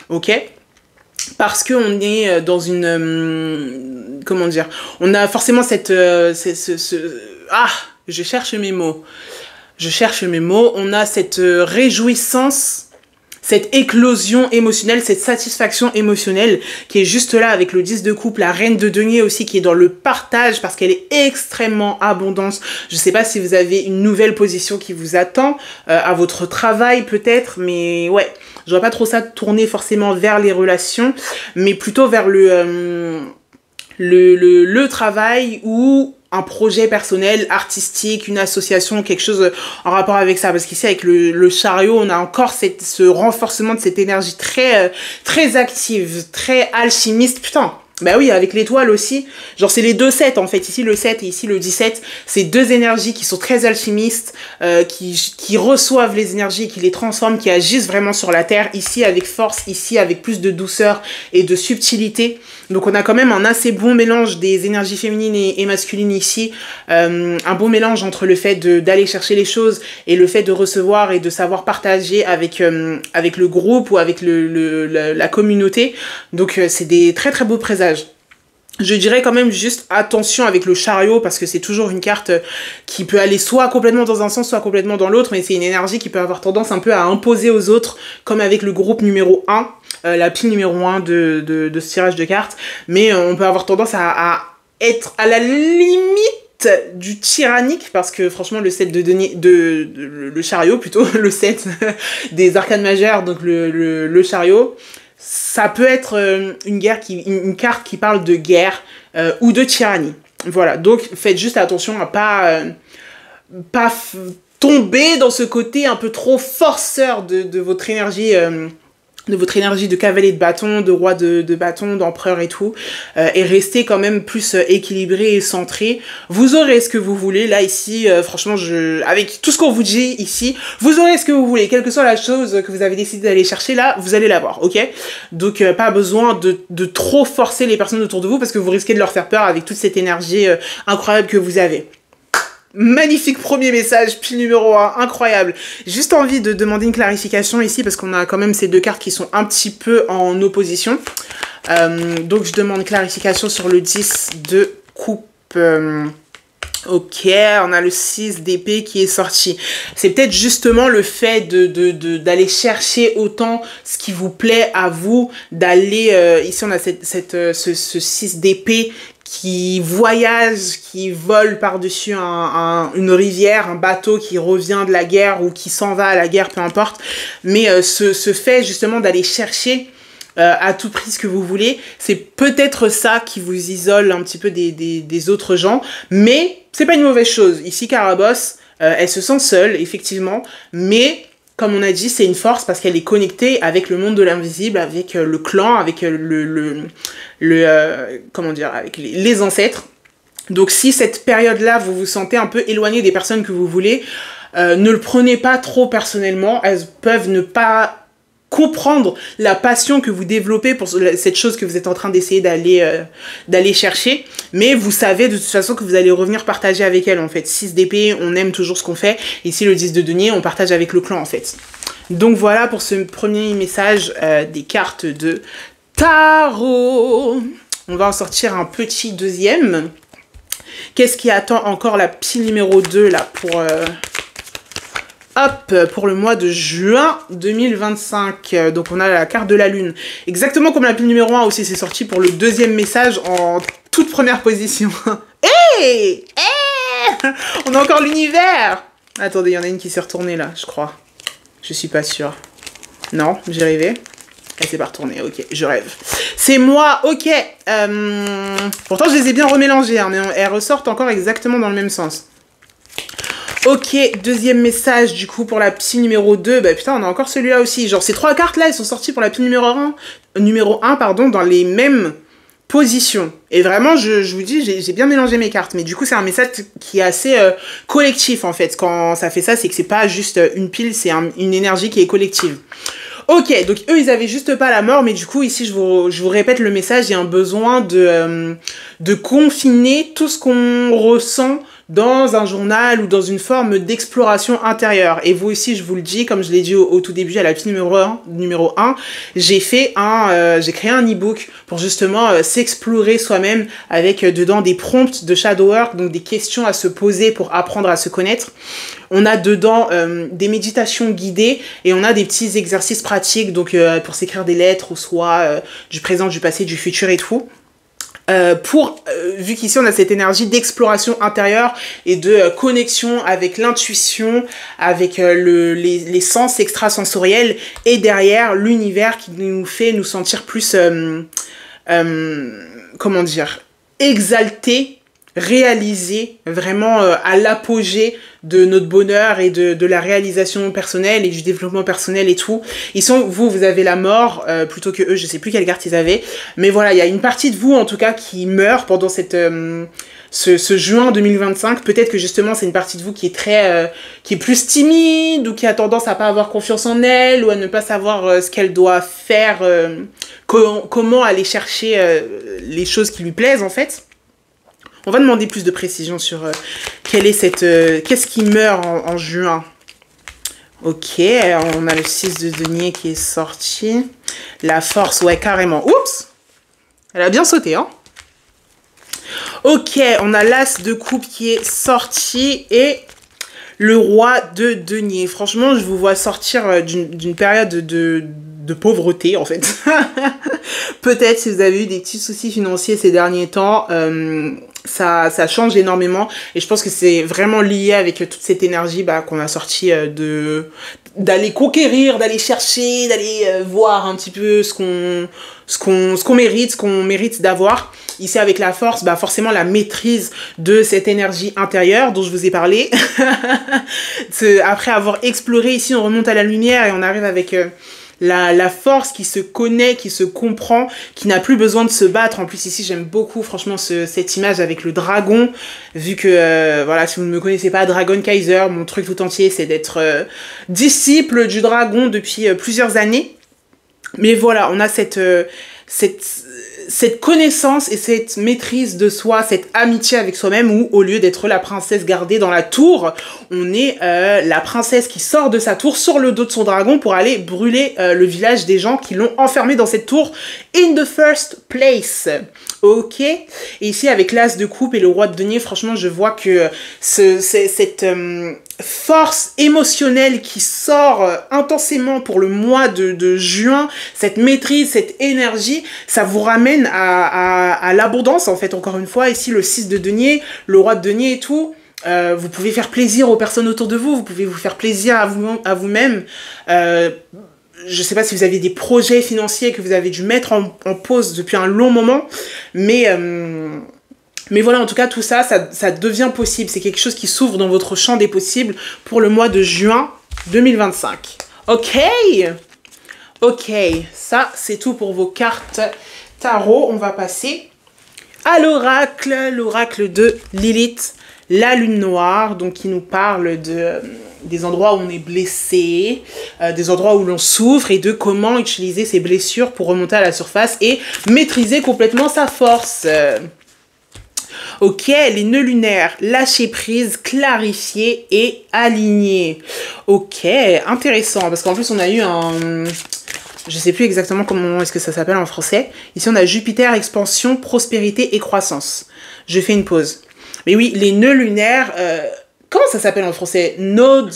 ok? Parce qu'on est dans une... comment dire? On a forcément cette... je cherche mes mots. On a cette réjouissance, cette éclosion émotionnelle, cette satisfaction émotionnelle qui est juste là avec le 10 de coupe, la reine de denier aussi qui est dans le partage parce qu'elle est extrêmement abondante. Je sais pas si vous avez une nouvelle position qui vous attend à votre travail peut-être, mais ouais, je vois pas trop ça tourner forcément vers les relations, mais plutôt vers le travail ou un projet personnel, artistique, une association, quelque chose en rapport avec ça. Parce qu'ici, avec le chariot, on a encore ce renforcement de cette énergie très, très active, très alchimiste. Putain, bah oui, avec l'étoile aussi. Genre, c'est les deux 7, en fait. Ici, le 7 et ici, le 17. C'est deux énergies qui sont très alchimistes, qui reçoivent les énergies, qui les transforment, qui agissent vraiment sur la Terre. Ici, avec force. Ici, avec plus de douceur et de subtilité. Donc on a quand même un assez bon mélange des énergies féminines et masculines ici, un bon mélange entre le fait d'aller chercher les choses et le fait de recevoir et de savoir partager avec le groupe ou avec la communauté. Donc c'est des très très beaux présages. Je dirais quand même juste attention avec le chariot parce que c'est toujours une carte qui peut aller soit complètement dans un sens, soit complètement dans l'autre, mais c'est une énergie qui peut avoir tendance un peu à imposer aux autres, comme avec le groupe numéro 1, la pile numéro 1 de ce tirage de cartes, mais on peut avoir tendance à être à la limite du tyrannique, parce que franchement le 7 de denier, le chariot plutôt, le 7 des arcanes majeures, donc le chariot, ça peut être une carte qui parle de guerre ou de tyrannie. Voilà, donc faites juste attention à pas tomber dans ce côté un peu trop forceur de votre énergie. De votre énergie de cavalier de bâton, de roi de bâton, d'empereur et tout, et rester quand même plus équilibré et centré. Vous aurez ce que vous voulez, là, ici, franchement, avec tout ce qu'on vous dit ici, vous aurez ce que vous voulez, quelle que soit la chose que vous avez décidé d'aller chercher, là, vous allez l'avoir, ok? Donc, pas besoin de trop forcer les personnes autour de vous, parce que vous risquez de leur faire peur avec toute cette énergie incroyable que vous avez. Magnifique premier message, pile numéro 1, incroyable. Juste envie de demander une clarification ici parce qu'on a quand même ces deux cartes qui sont un petit peu en opposition. Donc je demande clarification sur le 10 de coupe. Ok, on a le 6 d'épée qui est sorti. C'est peut-être justement le fait d'aller chercher autant ce qui vous plaît à vous, d'aller... ici on a ce 6 d'épée qui voyage, qui vole par-dessus une rivière, un bateau qui revient de la guerre ou qui s'en va à la guerre, peu importe. Mais ce fait justement d'aller chercher à tout prix ce que vous voulez, c'est peut-être ça qui vous isole un petit peu des autres gens. Mais c'est pas une mauvaise chose. Ici, Carabosse, elle se sent seule, effectivement, mais... Comme on a dit, c'est une force parce qu'elle est connectée avec le monde de l'invisible, avec le clan, avec comment dire, avec les ancêtres. Donc si cette période-là, vous vous sentez un peu éloigné des personnes que vous voulez, ne le prenez pas trop personnellement. Elles peuvent ne pas comprendre la passion que vous développez pour cette chose que vous êtes en train d'essayer d'aller chercher, mais vous savez de toute façon que vous allez revenir partager avec elle en fait. 6 d'épée, on aime toujours ce qu'on fait. Ici le 10 de denier, on partage avec le clan en fait. Donc voilà pour ce premier message des cartes de tarot. On va en sortir un petit deuxième. Qu'est-ce qui attend encore la pile numéro 2 là pour... Hop, pour le mois de juin 2025. Donc on a la carte de la lune. Exactement comme la pile numéro 1 aussi, c'est sorti pour le deuxième message en toute première position. Hey, on a encore l'univers. Attendez, il y en a une qui s'est retournée là, je crois. Je suis pas sûre. Non, j'ai rêvé. Elle s'est pas retournée, ok, je rêve. C'est moi, ok. Pourtant je les ai bien remélangées, hein, mais elles ressortent encore exactement dans le même sens. Ok, deuxième message du coup pour la pile numéro 2. Bah putain, on a encore celui-là aussi. Genre ces trois cartes là, elles sont sorties pour la pile numéro 1 pardon, dans les mêmes positions. Et vraiment, je vous dis, j'ai bien mélangé mes cartes. Mais du coup, c'est un message qui est assez collectif en fait. Quand ça fait ça, c'est que c'est pas juste une pile, c'est une énergie qui est collective. Ok, donc eux, ils avaient juste pas la mort, mais du coup, ici, je vous répète le message, il y a un besoin de confiner tout ce qu'on ressent dans un journal ou dans une forme d'exploration intérieure. Et vous aussi, je vous le dis, comme je l'ai dit au tout début, à la pile numéro 1, j'ai créé un e-book pour justement s'explorer soi-même avec dedans des prompts de shadow work, donc des questions à se poser pour apprendre à se connaître. On a dedans des méditations guidées et on a des petits exercices pratiques, donc pour s'écrire des lettres, ou soit du présent, du passé, du futur et tout. Vu qu'ici on a cette énergie d'exploration intérieure et de connexion avec l'intuition, avec les sens extrasensoriels, et derrière l'univers qui nous fait nous sentir plus, comment dire, exaltés, réalisés, vraiment à l'apogée de notre bonheur et de la réalisation personnelle et du développement personnel et tout. Vous avez la mort, plutôt que eux, je sais plus quelle carte ils avaient, mais voilà, il y a une partie de vous en tout cas qui meurt pendant ce juin 2025. Peut-être que justement c'est une partie de vous qui est plus timide, ou qui a tendance à pas avoir confiance en elle, ou à ne pas savoir ce qu'elle doit faire, comment aller chercher les choses qui lui plaisent en fait. On va demander plus de précision sur quelle est qu'est-ce qui meurt en juin. Ok, on a le 6 de denier qui est sorti. La force, ouais, carrément. Oups! Elle a bien sauté, hein? Ok, on a l'as de coupe qui est sorti et le roi de denier. Franchement, je vous vois sortir d'une période de pauvreté, en fait. Peut-être si vous avez eu des petits soucis financiers ces derniers temps, ça change énormément et je pense que c'est vraiment lié avec toute cette énergie qu'on a sorti d'aller conquérir, d'aller chercher, d'aller voir un petit peu ce qu'on mérite d'avoir. Ici avec la force, forcément la maîtrise de cette énergie intérieure dont je vous ai parlé. Après avoir exploré ici, on remonte à la lumière et on arrive avec la force qui se connaît, qui se comprend, qui n'a plus besoin de se battre. En plus ici j'aime beaucoup franchement cette image avec le dragon, vu que voilà, si vous ne me connaissez pas, Dragon Kaiser, mon truc tout entier c'est d'être disciple du dragon depuis plusieurs années. Mais voilà, on a cette connaissance et cette maîtrise de soi, cette amitié avec soi-même où au lieu d'être la princesse gardée dans la tour, on est la princesse qui sort de sa tour sur le dos de son dragon pour aller brûler le village des gens qui l'ont enfermé dans cette tour in the first place. Ok, et ici avec l'as de coupe et le roi de denier, franchement je vois que cette force émotionnelle qui sort intensément pour le mois de juin, cette maîtrise, cette énergie, ça vous ramène à l'abondance en fait, encore une fois. Ici le 6 de denier, le roi de denier et tout, vous pouvez faire plaisir aux personnes autour de vous, vous pouvez vous faire plaisir à vous-même. Je sais pas si vous avez des projets financiers que vous avez dû mettre en pause depuis un long moment, mais voilà, en tout cas, tout ça, ça devient possible. C'est quelque chose qui s'ouvre dans votre champ des possibles pour le mois de juin 2025. Ok, ça, c'est tout pour vos cartes tarot. On va passer à l'oracle de Lilith, la lune noire, donc qui nous parle des endroits où on est blessé, des endroits où l'on souffre et de comment utiliser ces blessures pour remonter à la surface et maîtriser complètement sa force. Ok, les nœuds lunaires, lâcher prise, clarifier et aligner. Ok, intéressant, parce qu'en plus on a eu un... Je sais plus exactement comment est-ce que ça s'appelle en français. Ici on a Jupiter, expansion, prospérité et croissance. Je fais une pause. Mais oui, les nœuds lunaires, comment ça s'appelle en français? Nodes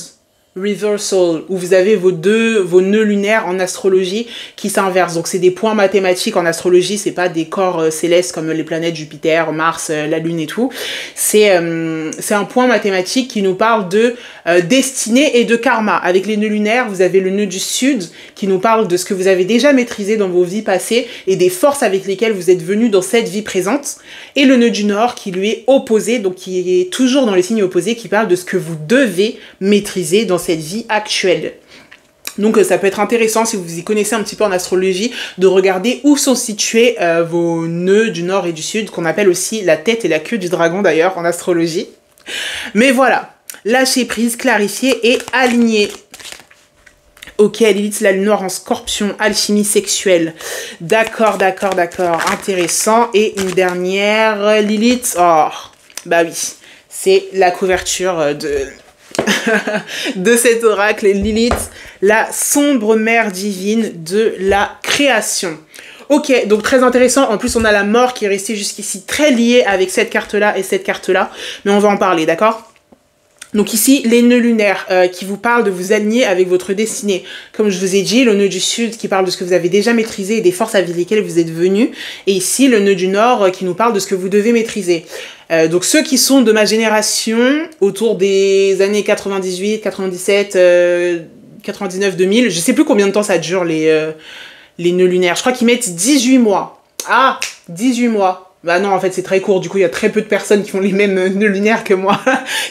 reversal, où vous avez vos nœuds lunaires en astrologie qui s'inversent. Donc c'est des points mathématiques en astrologie, c'est pas des corps célestes comme les planètes Jupiter, Mars, la Lune et tout. C'est un point mathématique qui nous parle de destinée et de karma. Avec les nœuds lunaires, vous avez le nœud du sud qui nous parle de ce que vous avez déjà maîtrisé dans vos vies passées et des forces avec lesquelles vous êtes venu dans cette vie présente. Et le nœud du nord qui lui est opposé, donc qui est toujours dans les signes opposés, qui parle de ce que vous devez maîtriser dans cette vie actuelle. Donc ça peut être intéressant, si vous y connaissez un petit peu en astrologie, de regarder où sont situés vos nœuds du nord et du sud, qu'on appelle aussi la tête et la queue du dragon d'ailleurs en astrologie. Mais voilà, lâcher prise, clarifier et aligner. Ok, Lilith, la lune noire en scorpion, alchimie sexuelle. D'accord, intéressant. Et une dernière, Lilith, oh, bah oui, c'est la couverture de cet oracle, Lilith, la sombre mère divine de la création. Ok, donc très intéressant. En plus, on a la mort qui est restée jusqu'ici très liée avec cette carte-là et cette carte-là. Mais on va en parler, d'accord ? Donc ici, les nœuds lunaires qui vous parlent de vous aligner avec votre destinée. Comme je vous ai dit, le nœud du sud qui parle de ce que vous avez déjà maîtrisé et des forces avec lesquelles vous êtes venu. Et ici, le nœud du nord qui nous parle de ce que vous devez maîtriser. Donc ceux qui sont de ma génération, autour des années 98, 97, 99, 2000, je sais plus combien de temps ça dure les nœuds lunaires. Je crois qu'ils mettent 18 mois. Ah, 18 mois. Bah non, en fait, c'est très court. Du coup, il y a très peu de personnes qui ont les mêmes nœuds lunaires que moi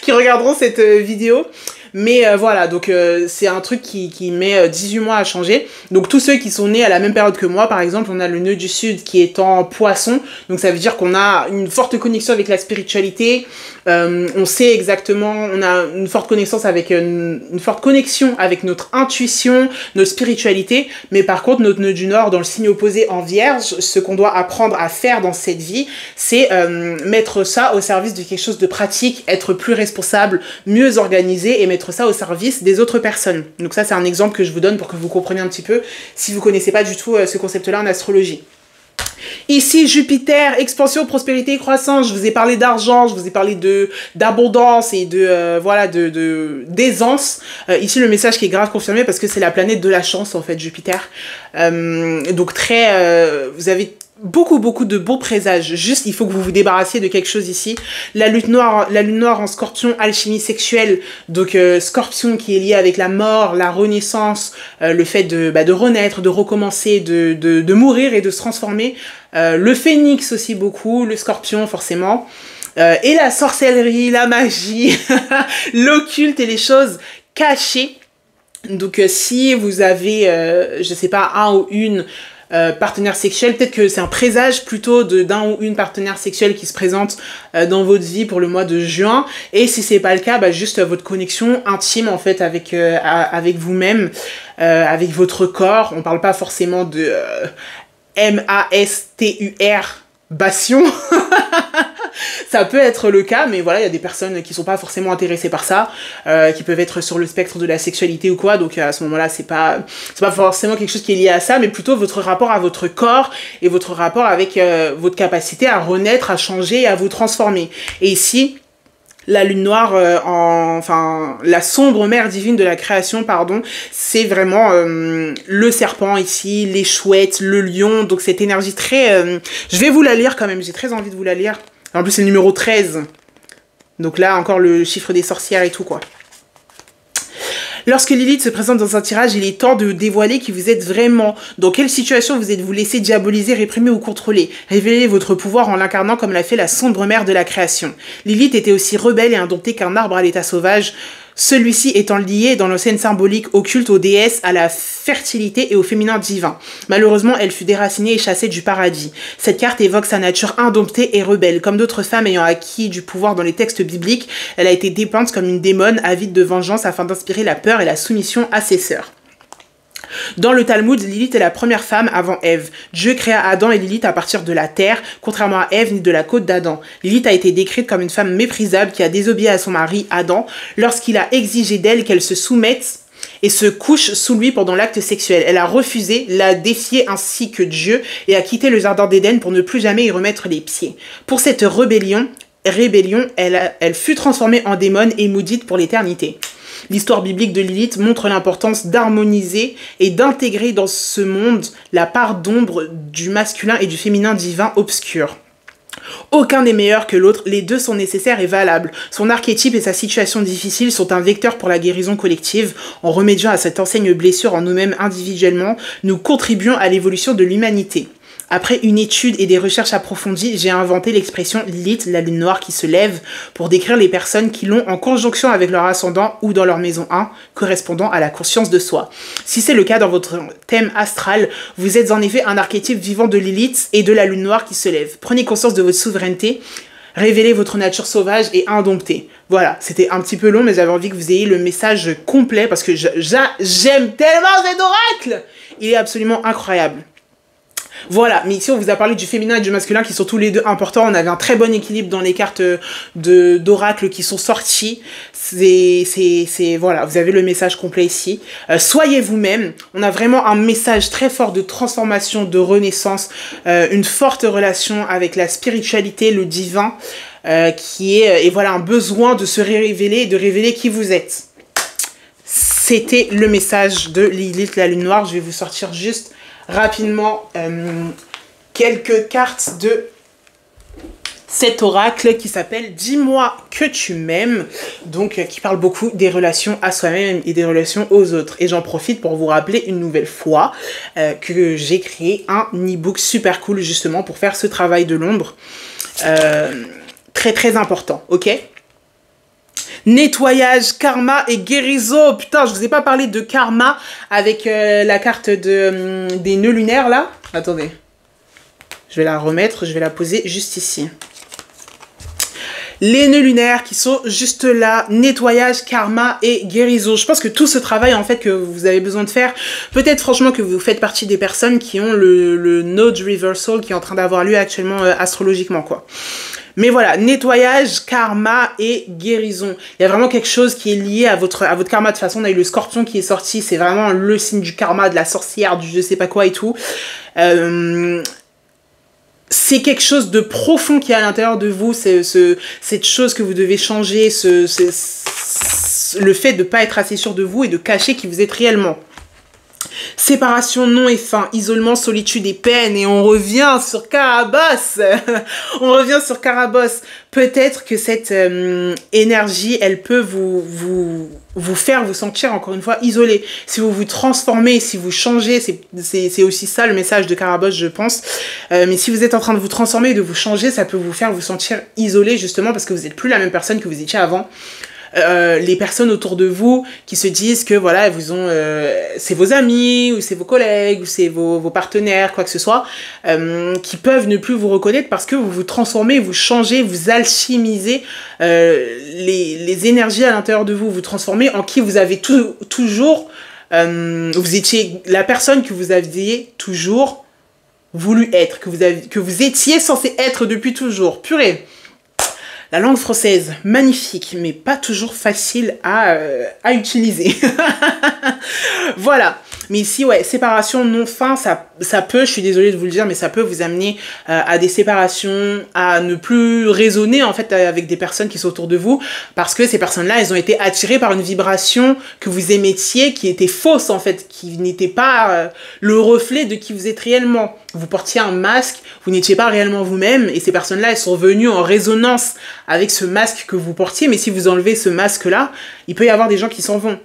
qui regarderont cette vidéo. Mais voilà, donc c'est un truc qui met 18 mois à changer. Donc tous ceux qui sont nés à la même période que moi, par exemple, on a le nœud du sud qui est en poisson. Donc ça veut dire qu'on a une forte connexion avec la spiritualité. On sait exactement, on a une forte connaissance avec une forte connexion avec notre intuition, notre spiritualité. Mais par contre, notre nœud du nord, dans le signe opposé en vierge, ce qu'on doit apprendre à faire dans cette vie, c'est mettre ça au service de quelque chose de pratique, être plus responsable, mieux organisé et mettre ça au service des autres personnes. Donc ça, c'est un exemple que je vous donne pour que vous compreniez un petit peu si vous connaissez pas du tout ce concept-là en astrologie. Ici, Jupiter, expansion, prospérité et croissance. Je vous ai parlé d'argent, je vous ai parlé d'abondance et d'aisance. Ici, le message qui est grave confirmé parce que c'est la planète de la chance, en fait, Jupiter. Donc, vous avez beaucoup de bons présages. Juste, il faut que vous vous débarrassiez de quelque chose ici. La lune noire en scorpion, alchimie sexuelle. Donc, scorpion qui est lié avec la mort, la renaissance, le fait de renaître, de recommencer, de mourir et de se transformer. Le phénix aussi beaucoup, le scorpion forcément. Et la sorcellerie, la magie, l'occulte et les choses cachées. Donc, si vous avez, je sais pas, un ou une partenaire sexuel, peut-être que c'est un présage plutôt d'un ou une partenaire sexuelle qui se présente dans votre vie pour le mois de juin. Et si c'est pas le cas, juste votre connexion intime en fait avec vous-même, avec votre corps. On parle pas forcément de M-A-S-T-U-R, bastion. Ça peut être le cas, mais voilà, il y a des personnes qui sont pas forcément intéressées par ça, qui peuvent être sur le spectre de la sexualité ou quoi, donc à ce moment-là, c'est pas forcément quelque chose qui est lié à ça, mais plutôt votre rapport à votre corps et votre rapport avec votre capacité à renaître, à changer et à vous transformer. Et ici, la lune noire, la sombre mère divine de la création, pardon, c'est vraiment le serpent ici, les chouettes, le lion, donc cette énergie très... je vais vous la lire quand même, j'ai très envie de vous la lire. En plus, c'est le numéro 13. Donc là, encore le chiffre des sorcières et tout, quoi. Lorsque Lilith se présente dans un tirage, il est temps de dévoiler qui vous êtes vraiment. Dans quelle situation vous êtes-vous laissé diaboliser, réprimer ou contrôler? Révélez votre pouvoir en l'incarnant comme l'a fait la sombre mère de la création. Lilith était aussi rebelle et indomptée qu'un arbre à l'état sauvage, celui-ci étant lié dans l'ancienne symbolique occulte aux déesses, à la fertilité et au féminin divin. Malheureusement, elle fut déracinée et chassée du paradis. Cette carte évoque sa nature indomptée et rebelle. Comme d'autres femmes ayant acquis du pouvoir dans les textes bibliques, elle a été dépeinte comme une démone avide de vengeance afin d'inspirer la peur et la soumission à ses sœurs. Dans le Talmud, Lilith est la première femme avant Ève. Dieu créa Adam et Lilith à partir de la terre, contrairement à Ève née de la côte d'Adam. Lilith a été décrite comme une femme méprisable qui a désobéi à son mari Adam lorsqu'il a exigé d'elle qu'elle se soumette et se couche sous lui pendant l'acte sexuel. Elle a refusé, l'a défié ainsi que Dieu et a quitté le jardin d'Éden pour ne plus jamais y remettre les pieds. Pour cette rébellion, elle fut transformée en démon et maudite pour l'éternité. L'histoire biblique de Lilith montre l'importance d'harmoniser et d'intégrer dans ce monde la part d'ombre du masculin et du féminin divin obscur. Aucun n'est meilleur que l'autre, les deux sont nécessaires et valables. Son archétype et sa situation difficile sont un vecteur pour la guérison collective. En remédiant à cette enseigne blessure en nous-mêmes individuellement, nous contribuons à l'évolution de l'humanité. Après une étude et des recherches approfondies, j'ai inventé l'expression Lilith, la lune noire qui se lève, pour décrire les personnes qui l'ont en conjonction avec leur ascendant ou dans leur maison 1, correspondant à la conscience de soi. Si c'est le cas dans votre thème astral, vous êtes en effet un archétype vivant de Lilith et de la lune noire qui se lève. Prenez conscience de votre souveraineté, révélez votre nature sauvage et indomptée. Voilà, c'était un petit peu long, mais j'avais envie que vous ayez le message complet parce que j'aime tellement cet oracle! Il est absolument incroyable. Voilà, mais ici on vous a parlé du féminin et du masculin qui sont tous les deux importants. On avait un très bon équilibre dans les cartes d'oracle qui sont sorties. Voilà, vous avez le message complet ici. Soyez vous-même. On a vraiment un message très fort de transformation, de renaissance, une forte relation avec la spiritualité, le divin, et voilà, un besoin de se révéler et de révéler qui vous êtes. C'était le message de Lilith, la lune noire. Je vais vous sortir juste rapidement quelques cartes de cet oracle qui s'appelle Dis-moi que tu m'aimes, donc qui parle beaucoup des relations à soi-même et des relations aux autres. Et j'en profite pour vous rappeler une nouvelle fois que j'ai créé un e-book super cool justement pour faire ce travail de l'ombre très très important, ok? Nettoyage, karma et guérison. Putain, je vous ai pas parlé de karma avec la carte des nœuds lunaires, là. Attendez. Je vais la remettre, je vais la poser juste ici. Les nœuds lunaires qui sont juste là. Nettoyage, karma et guérison. Je pense que tout ce travail, en fait, que vous avez besoin de faire, peut-être franchement que vous faites partie des personnes qui ont le node reversal qui est en train d'avoir lieu actuellement astrologiquement, quoi. Mais voilà, nettoyage, karma et guérison. Il y a vraiment quelque chose qui est lié à votre karma. De toute façon, on a eu le scorpion qui est sorti. C'est vraiment le signe du karma, de la sorcière, du je sais pas quoi et tout. C'est quelque chose de profond qui est à l'intérieur de vous. C'est cette chose que vous devez changer. Le fait de ne pas être assez sûr de vous et de cacher qui vous êtes réellement. Séparation, non et fin, isolement, solitude et peine. Et on revient sur Carabosse. On revient sur Carabosse. Peut-être que cette énergie, elle peut vous faire vous sentir encore une fois isolé. Si vous vous transformez, si vous changez, c'est aussi ça le message de Carabosse, je pense. Mais si vous êtes en train de vous transformer et de vous changer, ça peut vous faire vous sentir isolé justement parce que vous n'êtes plus la même personne que vous étiez avant. Les personnes autour de vous qui se disent que voilà, c'est vos amis ou c'est vos collègues ou c'est vos partenaires, quoi que ce soit, qui peuvent ne plus vous reconnaître parce que vous vous transformez, vous changez, vous alchimisez les énergies à l'intérieur de vous, vous transformez en qui vous avez toujours, vous étiez la personne que vous aviez toujours voulu être, que vous étiez censé être depuis toujours. Purée! La langue française, magnifique, mais pas toujours facile à utiliser. Voilà. Mais ici, ouais, séparation non fin, ça peut, je suis désolée de vous le dire, mais ça peut vous amener à des séparations, à ne plus raisonner en fait avec des personnes qui sont autour de vous, parce que ces personnes-là, elles ont été attirées par une vibration que vous émettiez, qui était fausse en fait, qui n'était pas le reflet de qui vous êtes réellement. Vous portiez un masque, vous n'étiez pas réellement vous-même, et ces personnes-là, elles sont venues en résonance avec ce masque que vous portiez, mais si vous enlevez ce masque-là, il peut y avoir des gens qui s'en vont.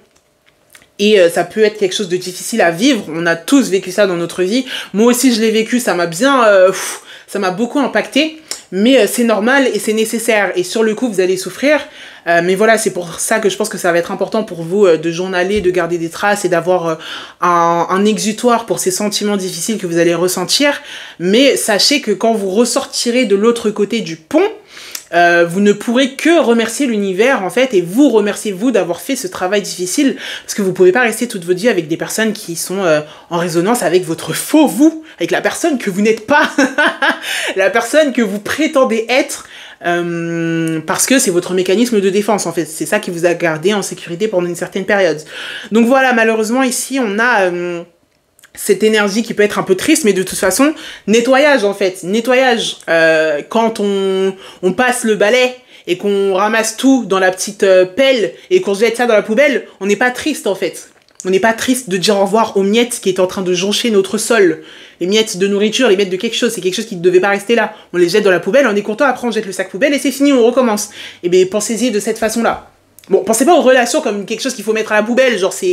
Et ça peut être quelque chose de difficile à vivre. On a tous vécu ça dans notre vie. Moi aussi, je l'ai vécu. Ça m'a ça m'a beaucoup impacté. Mais c'est normal et c'est nécessaire. Et sur le coup, vous allez souffrir. Mais voilà, c'est pour ça que je pense que ça va être important pour vous de journaler, de garder des traces et d'avoir un exutoire pour ces sentiments difficiles que vous allez ressentir. Mais sachez que quand vous ressortirez de l'autre côté du pont, vous ne pourrez que remercier l'univers en fait et vous remercier vous d'avoir fait ce travail difficile parce que vous pouvez pas rester toute votre vie avec des personnes qui sont en résonance avec votre faux vous, avec la personne que vous n'êtes pas, la personne que vous prétendez être parce que c'est votre mécanisme de défense en fait, c'est ça qui vous a gardé en sécurité pendant une certaine période. Donc voilà, malheureusement ici on a cette énergie qui peut être un peu triste, mais de toute façon, nettoyage en fait. Nettoyage, quand on passe le balai et qu'on ramasse tout dans la petite pelle et qu'on jette ça dans la poubelle, on n'est pas triste en fait. On n'est pas triste de dire au revoir aux miettes qui est en train de joncher notre sol. Les miettes de nourriture, les miettes de quelque chose, c'est quelque chose qui ne devait pas rester là. On les jette dans la poubelle, on est content, après on jette le sac poubelle et c'est fini, on recommence. Et bien pensez-y de cette façon-là. Bon, pensez pas aux relations comme quelque chose qu'il faut mettre à la poubelle, genre vous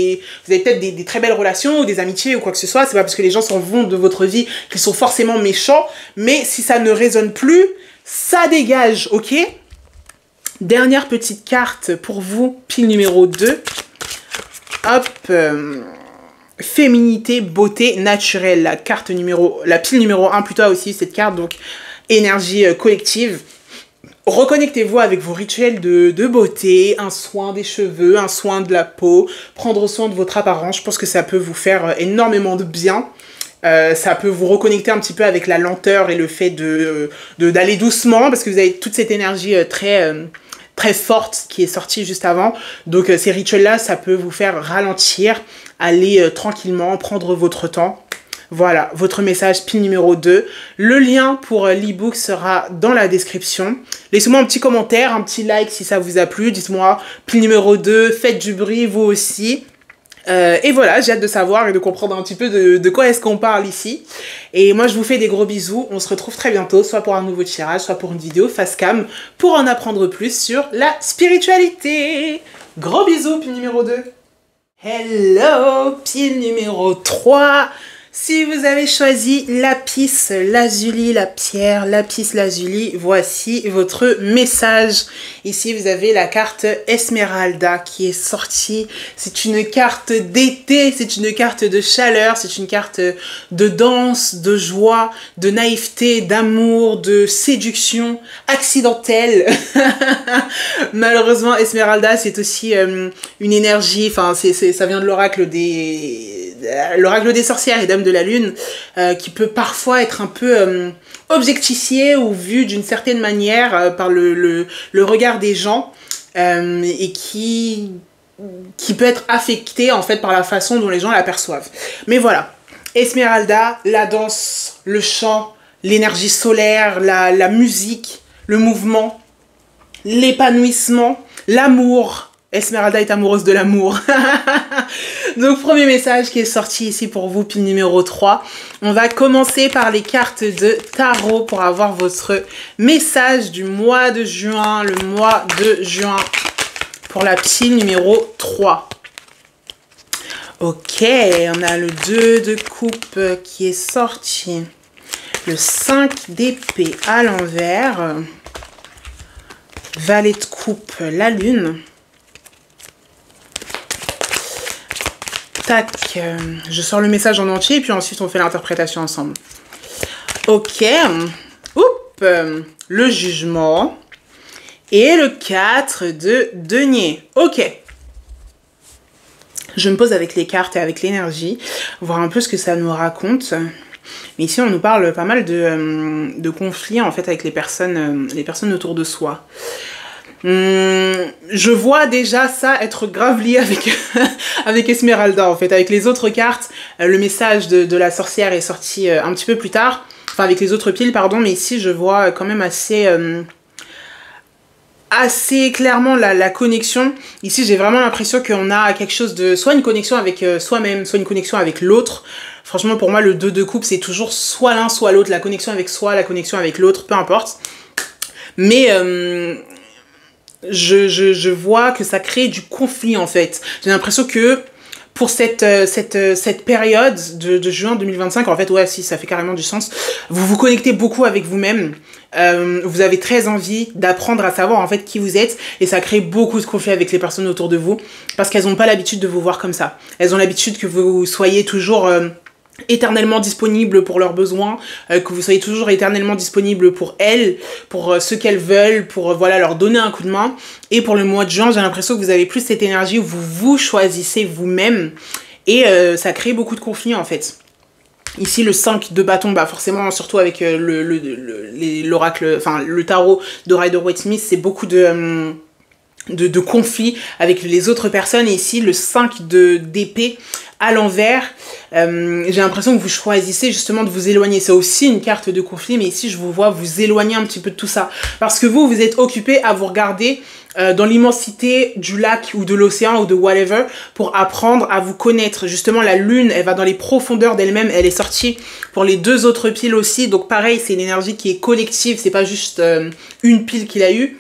avez peut-être des très belles relations ou des amitiés ou quoi que ce soit, c'est pas parce que les gens s'en vont de votre vie qu'ils sont forcément méchants, mais si ça ne résonne plus, ça dégage, ok? Dernière petite carte pour vous, pile numéro 2. Hop, féminité, beauté naturelle, la pile numéro 1 plutôt aussi, cette carte, donc énergie collective. Reconnectez-vous avec vos rituels de beauté, un soin des cheveux, un soin de la peau, prendre soin de votre apparence. Je pense que ça peut vous faire énormément de bien. Ça peut vous reconnecter un petit peu avec la lenteur et le fait d'aller doucement parce que vous avez toute cette énergie très forte qui est sortie juste avant. Donc ces rituels-là, ça peut vous faire ralentir, aller tranquillement, prendre votre temps. Voilà, votre message pile numéro 2. Le lien pour l'e-book sera dans la description. Laissez-moi un petit commentaire, un petit like si ça vous a plu. Dites-moi, pile numéro 2, faites du bruit vous aussi. Et voilà, j'ai hâte de savoir et de comprendre un petit peu de quoi est-ce qu'on parle ici. Et moi, je vous fais des gros bisous. On se retrouve très bientôt, soit pour un nouveau tirage, soit pour une vidéo face cam, pour en apprendre plus sur la spiritualité. Gros bisous, pile numéro 2. Hello, pile numéro 3. Si vous avez choisi lapis lazuli, la pierre lapis lazuli, voici votre message. Ici, vous avez la carte Esmeralda qui est sortie. C'est une carte d'été, c'est une carte de chaleur, c'est une carte de danse, de joie, de naïveté, d'amour, de séduction accidentelle. Malheureusement, Esmeralda, c'est aussi une énergie, enfin, ça vient de l'oracle des sorcières et dames de la lune, qui peut parfois être un peu objectifié ou vu d'une certaine manière par le regard des gens et qui peut être affecté en fait par la façon dont les gens l'aperçoivent. Mais voilà, Esmeralda, la danse, le chant, l'énergie solaire, la musique, le mouvement, l'épanouissement, l'amour, Esmeralda est amoureuse de l'amour. Donc, premier message qui est sorti ici pour vous, pile numéro 3. On va commencer par les cartes de tarot pour avoir votre message du mois de juin, le mois de juin, pour la pile numéro 3. Ok, on a le 2 de coupe qui est sorti. Le 5 d'épée à l'envers. Valet de coupe, la lune. Tac, je sors le message en entier et puis ensuite on fait l'interprétation ensemble. Ok, oups, le jugement et le 4 de denier. Ok, je me pose avec les cartes et avec l'énergie, voir un peu ce que ça nous raconte. Mais ici on nous parle pas mal de conflits en fait avec les personnes autour de soi. Je vois déjà ça être grave lié avec, avec Esmeralda en fait. Avec les autres cartes, le message de la sorcière est sorti un petit peu plus tard. Enfin avec les autres piles, pardon. Mais ici je vois quand même assez clairement la connexion. Ici j'ai vraiment l'impression qu'on a quelque chose de... Soit une connexion avec soi-même, soit une connexion avec l'autre. Franchement pour moi le 2 de coupe c'est toujours soit l'un soit l'autre. La connexion avec soi, la connexion avec l'autre, peu importe. Mais... Je vois que ça crée du conflit en fait. J'ai l'impression que pour cette période de juin 2025, en fait, ouais, si, ça fait carrément du sens. Vous vous connectez beaucoup avec vous-même. Vous avez très envie d'apprendre à savoir en fait qui vous êtes. Et ça crée beaucoup de conflits avec les personnes autour de vous. Parce qu'elles n'ont pas l'habitude de vous voir comme ça. Elles ont l'habitude que vous soyez toujours... éternellement disponible pour leurs besoins, que vous soyez toujours éternellement disponible pour elles, pour ce qu'elles veulent, pour voilà leur donner un coup de main. Et pour le mois de juin, j'ai l'impression que vous avez plus cette énergie où vous vous choisissez vous-même et ça crée beaucoup de conflits en fait. Ici le 5 de bâton, bah forcément surtout avec l'oracle, enfin le tarot de Rider-Waite-Smith, c'est beaucoup de conflits avec les autres personnes. Et ici le 5 d'épée à l'envers, j'ai l'impression que vous choisissez justement de vous éloigner. C'est aussi une carte de conflit, mais ici je vous vois vous éloigner un petit peu de tout ça. Parce que vous êtes occupé à vous regarder dans l'immensité du lac ou de l'océan ou de whatever pour apprendre à vous connaître. Justement la lune, elle va dans les profondeurs d'elle-même, elle est sortie pour les deux autres piles aussi. Donc pareil, c'est une énergie qui est collective, c'est pas juste une pile qu'il a eu.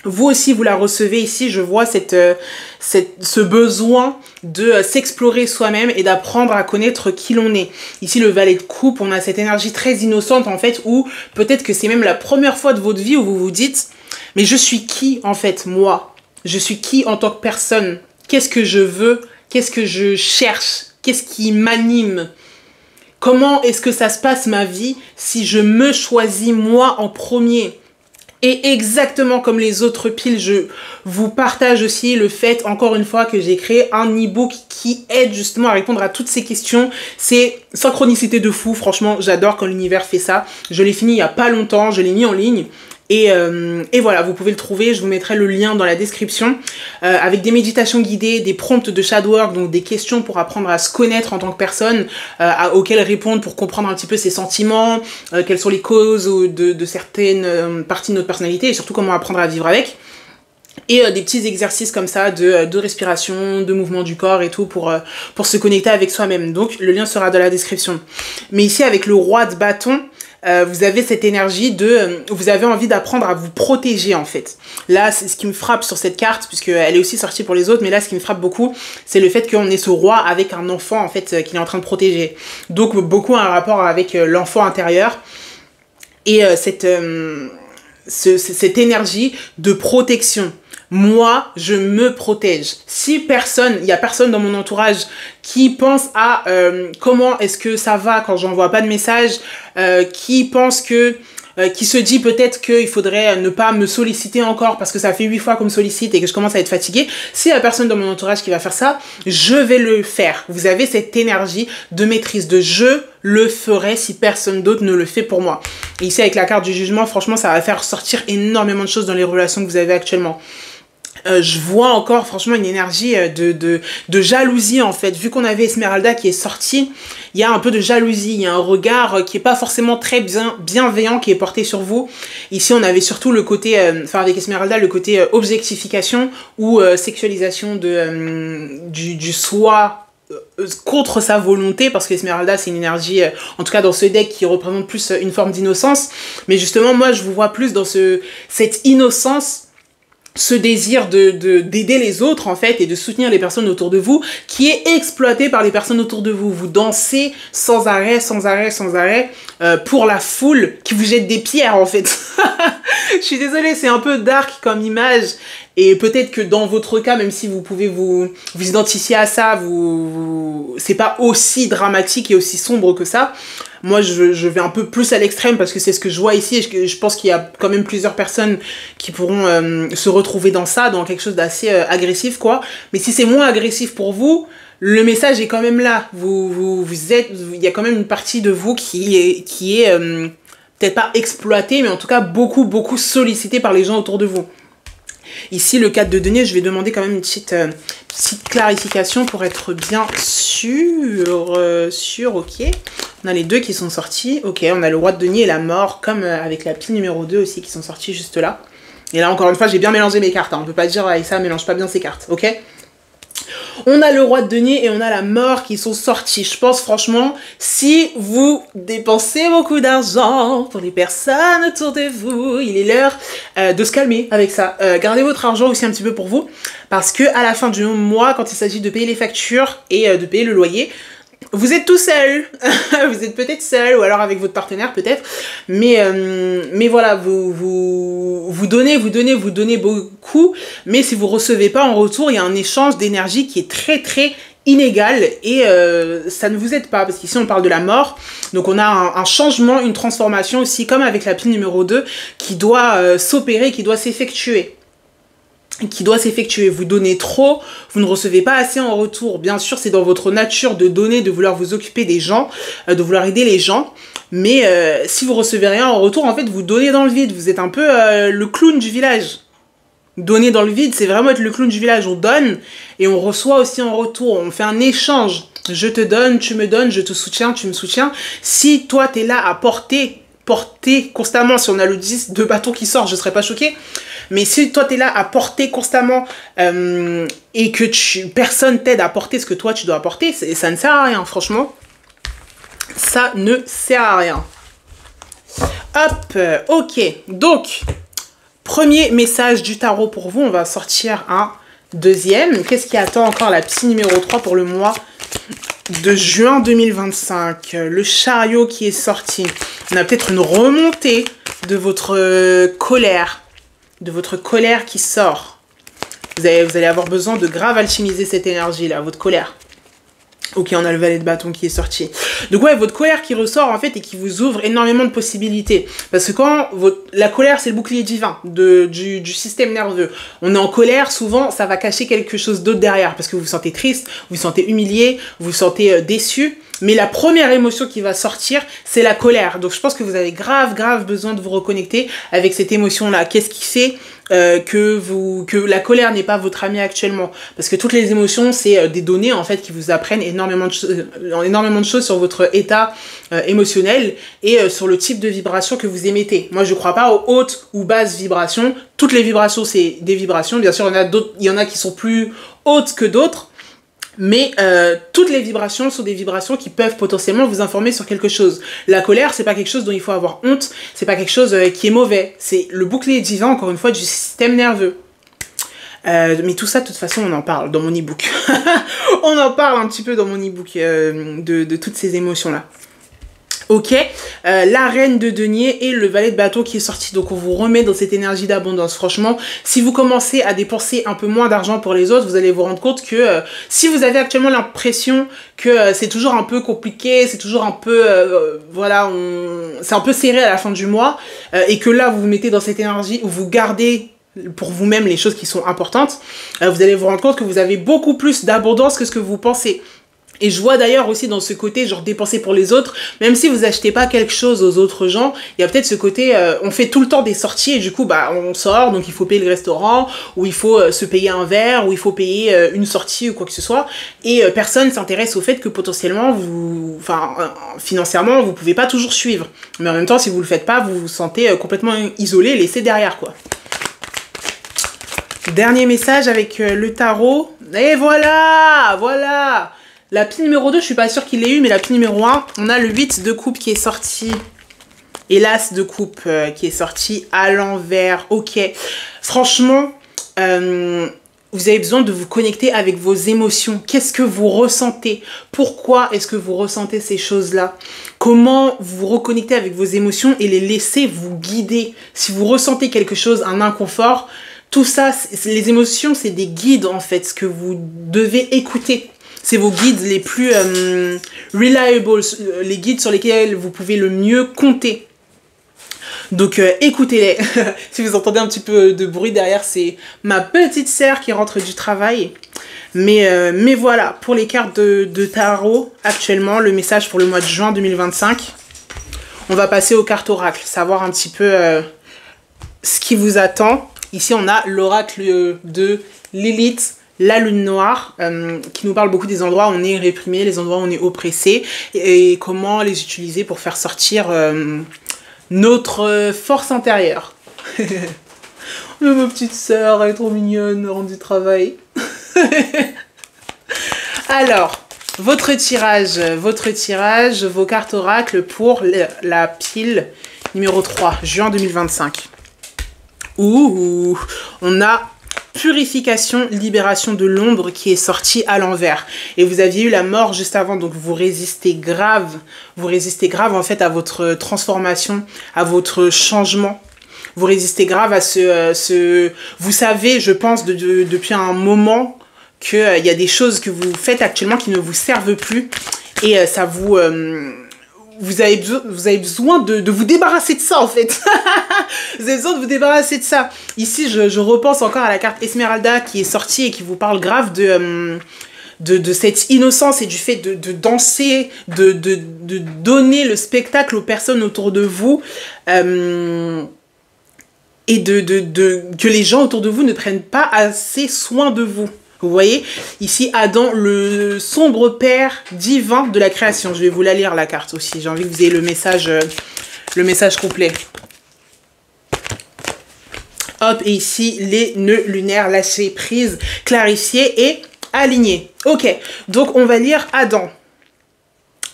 Vous aussi, vous la recevez ici, je vois ce besoin de s'explorer soi-même et d'apprendre à connaître qui l'on est. Ici, le valet de coupe, on a cette énergie très innocente en fait, où peut-être que c'est même la première fois de votre vie où vous vous dites « Mais je suis qui en fait, moi? Je suis qui en tant que personne? Qu'est-ce que je veux? Qu'est-ce que je cherche? Qu'est-ce qui m'anime? Comment est-ce que ça se passe ma vie si je me choisis moi en premier ?» Et exactement comme les autres piles, je vous partage aussi le fait, encore une fois, que j'ai créé un e-book qui aide justement à répondre à toutes ces questions. C'est synchronicité de fou, franchement, j'adore quand l'univers fait ça. Je l'ai fini il n'y a pas longtemps, je l'ai mis en ligne. Et voilà, vous pouvez le trouver, je vous mettrai le lien dans la description, avec des méditations guidées, des prompts de shadowwork, donc des questions pour apprendre à se connaître en tant que personne, auxquelles répondre pour comprendre un petit peu ses sentiments, quelles sont les causes de certaines parties de notre personnalité, et surtout comment apprendre à vivre avec. Et des petits exercices comme ça de respiration, de mouvement du corps et tout pour se connecter avec soi-même. Donc le lien sera dans la description. Mais ici avec le roi de bâton, vous avez cette énergie vous avez envie d'apprendre à vous protéger en fait. Là, c'est ce qui me frappe sur cette carte, puisqu'elle est aussi sortie pour les autres, mais là, ce qui me frappe beaucoup, c'est le fait qu'on ait ce roi avec un enfant en fait qu'il est en train de protéger. Donc beaucoup un rapport avec l'enfant intérieur et cette énergie de protection. Moi, je me protège. Si il y a personne dans mon entourage qui pense à comment est-ce que ça va quand j'envoie pas de message, qui se dit peut-être qu'il faudrait ne pas me solliciter encore parce que ça fait 8 fois qu'on me sollicite et que je commence à être fatiguée. S'il y a personne dans mon entourage qui va faire ça, je vais le faire. Vous avez cette énergie de maîtrise, de je le ferai si personne d'autre ne le fait pour moi. Et ici, avec la carte du jugement, franchement, ça va faire sortir énormément de choses dans les relations que vous avez actuellement. Je vois encore franchement une énergie de jalousie en fait. Vu qu'on avait Esmeralda qui est sortie, il y a un peu de jalousie, il y a un regard qui est pas forcément très bienveillant qui est porté sur vous. Ici on avait surtout le côté, enfin avec Esmeralda, le côté objectification ou sexualisation du soi contre sa volonté, parce que Esmeralda c'est une énergie, en tout cas dans ce deck, qui représente plus une forme d'innocence. Mais justement moi je vous vois plus dans cette innocence, ce désir d'aider les autres en fait et de soutenir les personnes autour de vous, qui est exploité par les personnes autour de vous. Vous dansez sans arrêt pour la foule qui vous jette des pierres en fait. Je suis désolée, c'est un peu dark comme image, et peut-être que dans votre cas, même si vous pouvez vous identifier à ça, c'est pas aussi dramatique et aussi sombre que ça. Moi, je vais un peu plus à l'extrême parce que c'est ce que je vois ici, et je pense qu'il y a quand même plusieurs personnes qui pourront se retrouver dans ça, dans quelque chose d'assez agressif, quoi. Mais si c'est moins agressif pour vous, le message est quand même là. Il y a quand même une partie de vous qui est peut-être pas exploitée, mais en tout cas beaucoup sollicitée par les gens autour de vous. Ici, le 4 de denier, je vais demander quand même une petite clarification pour être bien sûr, ok. On a les deux qui sont sortis, ok. On a le roi de denier et la mort, comme avec la pile numéro 2 aussi, qui sont sortis juste là. Et là, encore une fois, j'ai bien mélangé mes cartes. Hein. On peut pas dire, ça mélange pas bien ses cartes, ok. On a le roi de denier et on a la mort qui sont sortis. Je pense franchement, si vous dépensez beaucoup d'argent pour les personnes autour de vous, il est l'heure de se calmer avec ça. Gardez votre argent aussi un petit peu pour vous, parce que à la fin du mois, quand il s'agit de payer les factures et de payer le loyer, vous êtes tout seul. Vous êtes peut-être seul, ou alors avec votre partenaire peut-être, mais voilà, vous donnez beaucoup, mais si vous recevez pas en retour, il y a un échange d'énergie qui est très inégal, et ça ne vous aide pas, parce qu'ici on parle de la mort, donc on a un changement, une transformation aussi, comme avec la pile numéro 2, qui doit s'opérer, qui doit s'effectuer. Vous donnez trop, vous ne recevez pas assez en retour. Bien sûr, c'est dans votre nature de donner, de vouloir vous occuper des gens, de vouloir aider les gens, mais si vous recevez rien en retour, en fait, vous donnez dans le vide. Vous êtes un peu le clown du village. Donner dans le vide, c'est vraiment être le clown du village. On donne et on reçoit aussi en retour. On fait un échange. Je te donne, tu me donnes, je te soutiens, tu me soutiens. Si toi, t'es là à porter constamment, si on a le 10 de bâton qui sort, je serais pas choquée. Mais si toi, t'es là à porter constamment et que personne t'aide à porter ce que toi, tu dois apporter, ça ne sert à rien, franchement. Ça ne sert à rien. Hop, ok. Donc, premier message du tarot pour vous. On va sortir un deuxième. Qu'est-ce qui attend encore la psy numéro 3 pour le mois de juin 2025? Le chariot qui est sorti. On a peut-être une remontée de votre colère. De votre colère qui sort. Vous allez avoir besoin de grave alchimiser cette énergie-là, votre colère. Ok, on a le valet de bâton qui est sorti. Donc ouais, votre colère qui ressort en fait et qui vous ouvre énormément de possibilités. Parce que quand la colère, c'est le bouclier divin du système nerveux. On est en colère, souvent, ça va cacher quelque chose d'autre derrière. Parce que vous vous sentez triste, vous vous sentez humilié, vous vous sentez déçu. Mais la première émotion qui va sortir, c'est la colère. Donc je pense que vous avez grave besoin de vous reconnecter avec cette émotion-là. Qu'est-ce qui fait que la colère n'est pas votre ami actuellement? Parce que toutes les émotions, c'est des données en fait qui vous apprennent énormément de choses sur votre état émotionnel et sur le type de vibration que vous émettez. Moi, je crois pas aux hautes ou basses vibrations. Toutes les vibrations, c'est des vibrations. Bien sûr, il y en a qui sont plus hautes que d'autres. Mais toutes les vibrations sont des vibrations qui peuvent potentiellement vous informer sur quelque chose. La colère, c'est pas quelque chose dont il faut avoir honte, c'est pas quelque chose qui est mauvais. C'est le bouclier divin, encore une fois, du système nerveux. Mais tout ça, de toute façon, on en parle dans mon e-book. On en parle un petit peu dans mon e-book de toutes ces émotions-là. Ok, la reine de denier et le valet de bâton qui est sorti. Donc on vous remet dans cette énergie d'abondance. Franchement, si vous commencez à dépenser un peu moins d'argent pour les autres, vous allez vous rendre compte que si vous avez actuellement l'impression que c'est toujours un peu compliqué, c'est toujours un peu, voilà, c'est un peu serré à la fin du mois, et que là vous vous mettez dans cette énergie où vous gardez pour vous-même les choses qui sont importantes, vous allez vous rendre compte que vous avez beaucoup plus d'abondance que ce que vous pensez. Et je vois d'ailleurs aussi dans ce côté, genre dépenser pour les autres, même si vous achetez pas quelque chose aux autres gens, il y a peut-être ce côté, on fait tout le temps des sorties et du coup, bah, on sort, donc il faut payer le restaurant, ou il faut se payer un verre, ou il faut payer une sortie ou quoi que ce soit, et personne s'intéresse au fait que potentiellement, financièrement, vous pouvez pas toujours suivre. Mais en même temps, si vous le faites pas, vous vous sentez complètement isolé, laissé derrière, quoi. Dernier message avec le tarot, et voilà. La pile numéro 2, je suis pas sûre qu'il l'ait eu, mais la pile numéro 1, on a le 8 de coupe qui est sorti. Et l'as de coupe qui est sorti à l'envers. Ok. Franchement, vous avez besoin de vous connecter avec vos émotions. Qu'est-ce que vous ressentez? Pourquoi est-ce que vous ressentez ces choses-là? Comment vous reconnecter avec vos émotions et les laisser vous guider? Si vous ressentez quelque chose, un inconfort, tout ça, les émotions, c'est des guides en fait, ce que vous devez écouter. C'est vos guides les plus reliable, les guides sur lesquels vous pouvez le mieux compter. Donc écoutez-les. Si vous entendez un petit peu de bruit derrière, c'est ma petite sœur qui rentre du travail. Mais voilà, pour les cartes de tarot, actuellement, le message pour le mois de juin 2025. On va passer aux cartes oracle, savoir un petit peu ce qui vous attend. Ici, on a l'oracle de Lilith, la lune noire, qui nous parle beaucoup des endroits où on est réprimé, les endroits où on est oppressé, et comment les utiliser pour faire sortir notre force intérieure. Ma petite sœur, elle est trop mignonne, rentre du travail. Alors, votre tirage, vos cartes oracle pour la pile numéro 3, juin 2025. Ouh, on a purification, libération de l'ombre qui est sortie à l'envers. Et vous aviez eu la mort juste avant, donc vous résistez grave en fait à votre transformation, à votre changement. Vous résistez grave à vous savez, je pense, depuis un moment qu'il y a des choses que vous faites actuellement qui ne vous servent plus. Et ça vous... vous avez besoin de vous débarrasser de ça, en fait. Vous avez besoin de vous débarrasser de ça. Ici, je repense encore à la carte Esmeralda qui est sortie et qui vous parle grave de cette innocence et du fait de danser, de donner le spectacle aux personnes autour de vous. Et que les gens autour de vous ne prennent pas assez soin de vous. Vous voyez, ici, Adam, le sombre père divin de la création. Je vais vous la lire, la carte aussi. J'ai envie que vous ayez le message complet. Hop, et ici, les nœuds lunaires lâchés, prise, clarifiés et alignés. Ok, donc on va lire Adam.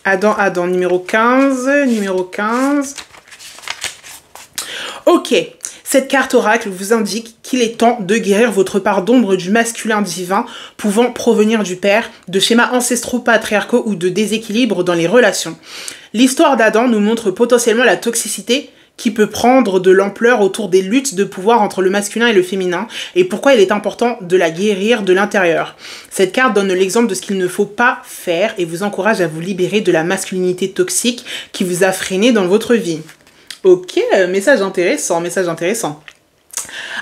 Adam, numéro 15. Ok. Cette carte oracle vous indique qu'il est temps de guérir votre part d'ombre du masculin divin pouvant provenir du père, de schémas ancestraux patriarcaux ou de déséquilibre dans les relations. L'histoire d'Adam nous montre potentiellement la toxicité qui peut prendre de l'ampleur autour des luttes de pouvoir entre le masculin et le féminin et pourquoi il est important de la guérir de l'intérieur. Cette carte donne l'exemple de ce qu'il ne faut pas faire et vous encourage à vous libérer de la masculinité toxique qui vous a freiné dans votre vie. Ok, message intéressant.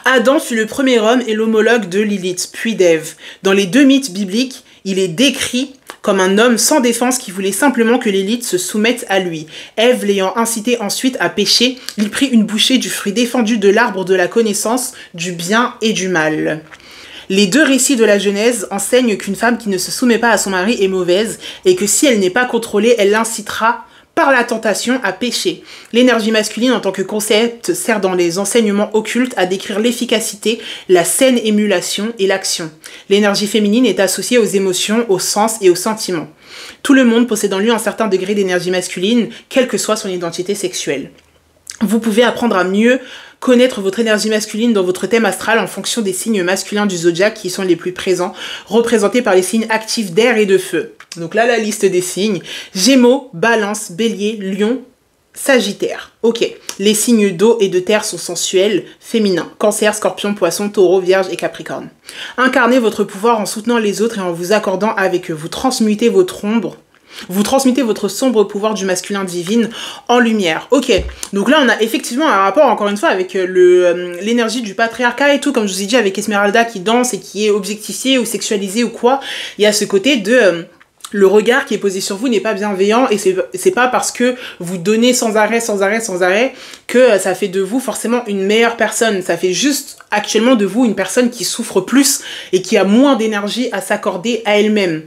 Adam fut le premier homme et l'homologue de Lilith, puis d'Ève. Dans les deux mythes bibliques, il est décrit comme un homme sans défense qui voulait simplement que Lilith se soumette à lui. Ève, l'ayant incité ensuite à pécher, il prit une bouchée du fruit défendu de l'arbre de la connaissance du bien et du mal. Les deux récits de la Genèse enseignent qu'une femme qui ne se soumet pas à son mari est mauvaise et que si elle n'est pas contrôlée, elle l'incitera par la tentation à pécher. L'énergie masculine en tant que concept sert dans les enseignements occultes à décrire l'efficacité, la saine émulation et l'action. L'énergie féminine est associée aux émotions, aux sens et aux sentiments. Tout le monde possède en lui un certain degré d'énergie masculine, quelle que soit son identité sexuelle. Vous pouvez apprendre à mieux connaître votre énergie masculine dans votre thème astral en fonction des signes masculins du zodiaque qui sont les plus présents, représentés par les signes actifs d'air et de feu. Donc là, la liste des signes. Gémeaux, Balance, Bélier, Lion, Sagittaire. Ok. Les signes d'eau et de terre sont sensuels, féminins. Cancer, Scorpion, Poisson, Taureau, Vierge et Capricorne. Incarnez votre pouvoir en soutenant les autres et en vous accordant avec eux. Vous transmutez votre ombre. Vous transmettez votre sombre pouvoir du masculin divine en lumière. Ok, donc là on a effectivement un rapport encore une fois avec l'énergie du patriarcat et tout, comme je vous ai dit avec Esmeralda qui danse et qui est objectifiée ou sexualisée ou quoi. Il y a ce côté de le regard qui est posé sur vous n'est pas bienveillant et c'est pas parce que vous donnez sans arrêt que ça fait de vous forcément une meilleure personne. Ça fait juste actuellement de vous une personne qui souffre plus et qui a moins d'énergie à s'accorder à elle-même.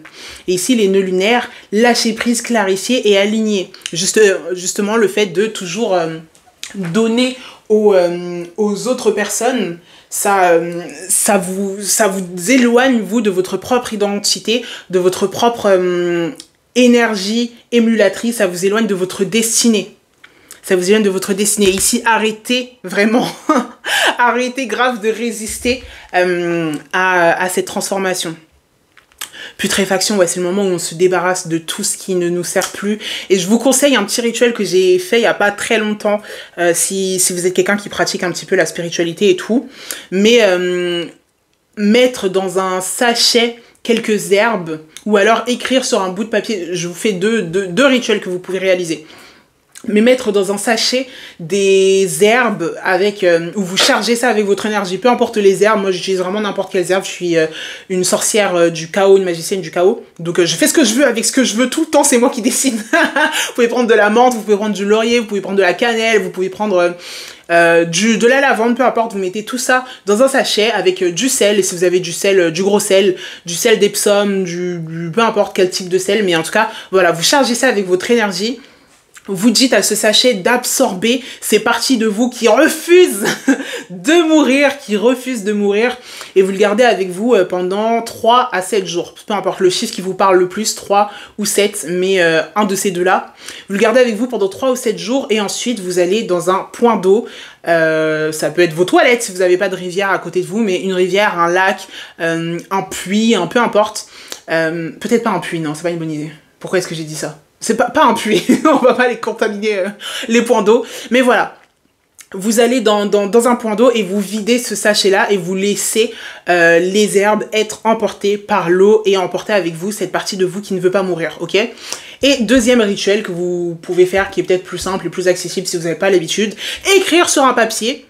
Et ici, les nœuds lunaires, lâcher prise, clarifier et aligner. Justement, le fait de toujours donner aux autres personnes, ça vous éloigne, vous, de votre propre identité, de votre propre énergie émulatrice, ça vous éloigne de votre destinée. Ça vous éloigne de votre destinée. Ici, arrêtez, vraiment, arrêtez grave de résister à cette transformation. Putréfaction, ouais, c'est le moment où on se débarrasse de tout ce qui ne nous sert plus. Et je vous conseille un petit rituel que j'ai fait il n'y a pas très longtemps, si vous êtes quelqu'un qui pratique un petit peu la spiritualité et tout. Mais mettre dans un sachet quelques herbes, ou alors écrire sur un bout de papier. Je vous fais deux rituels que vous pouvez réaliser. Mais mettre dans un sachet des herbes avec où vous chargez ça avec votre énergie, peu importe les herbes. Moi j'utilise vraiment n'importe quelles herbes, je suis une sorcière du chaos, une magicienne du chaos, donc je fais ce que je veux avec ce que je veux tout le temps, c'est moi qui décide. Vous pouvez prendre de la menthe, vous pouvez prendre du laurier, vous pouvez prendre de la cannelle, vous pouvez prendre de la lavande, peu importe. Vous mettez tout ça dans un sachet avec du sel, et si vous avez du sel, du gros sel, du sel d'Epsom, peu importe quel type de sel, mais en tout cas voilà, vous chargez ça avec votre énergie. Vous dites à ce sachet d'absorber ces parties de vous qui refusent de mourir, et vous le gardez avec vous pendant 3 à 7 jours. Peu importe le chiffre qui vous parle le plus, 3 ou 7, mais un de ces deux-là. Vous le gardez avec vous pendant 3 ou 7 jours, et ensuite vous allez dans un point d'eau. Ça peut être vos toilettes si vous n'avez pas de rivière à côté de vous, mais une rivière, un lac, un puits, peu importe. Peut-être pas un puits, non, c'est pas une bonne idée. Pourquoi est-ce que j'ai dit ça ? C'est pas un puits, on va pas les contaminer les points d'eau. Mais voilà, vous allez dans un point d'eau et vous videz ce sachet-là et vous laissez les herbes être emportées par l'eau et emporter avec vous cette partie de vous qui ne veut pas mourir, ok ? Et deuxième rituel que vous pouvez faire, qui est peut-être plus simple et plus accessible si vous n'avez pas l'habitude, écrire sur un papier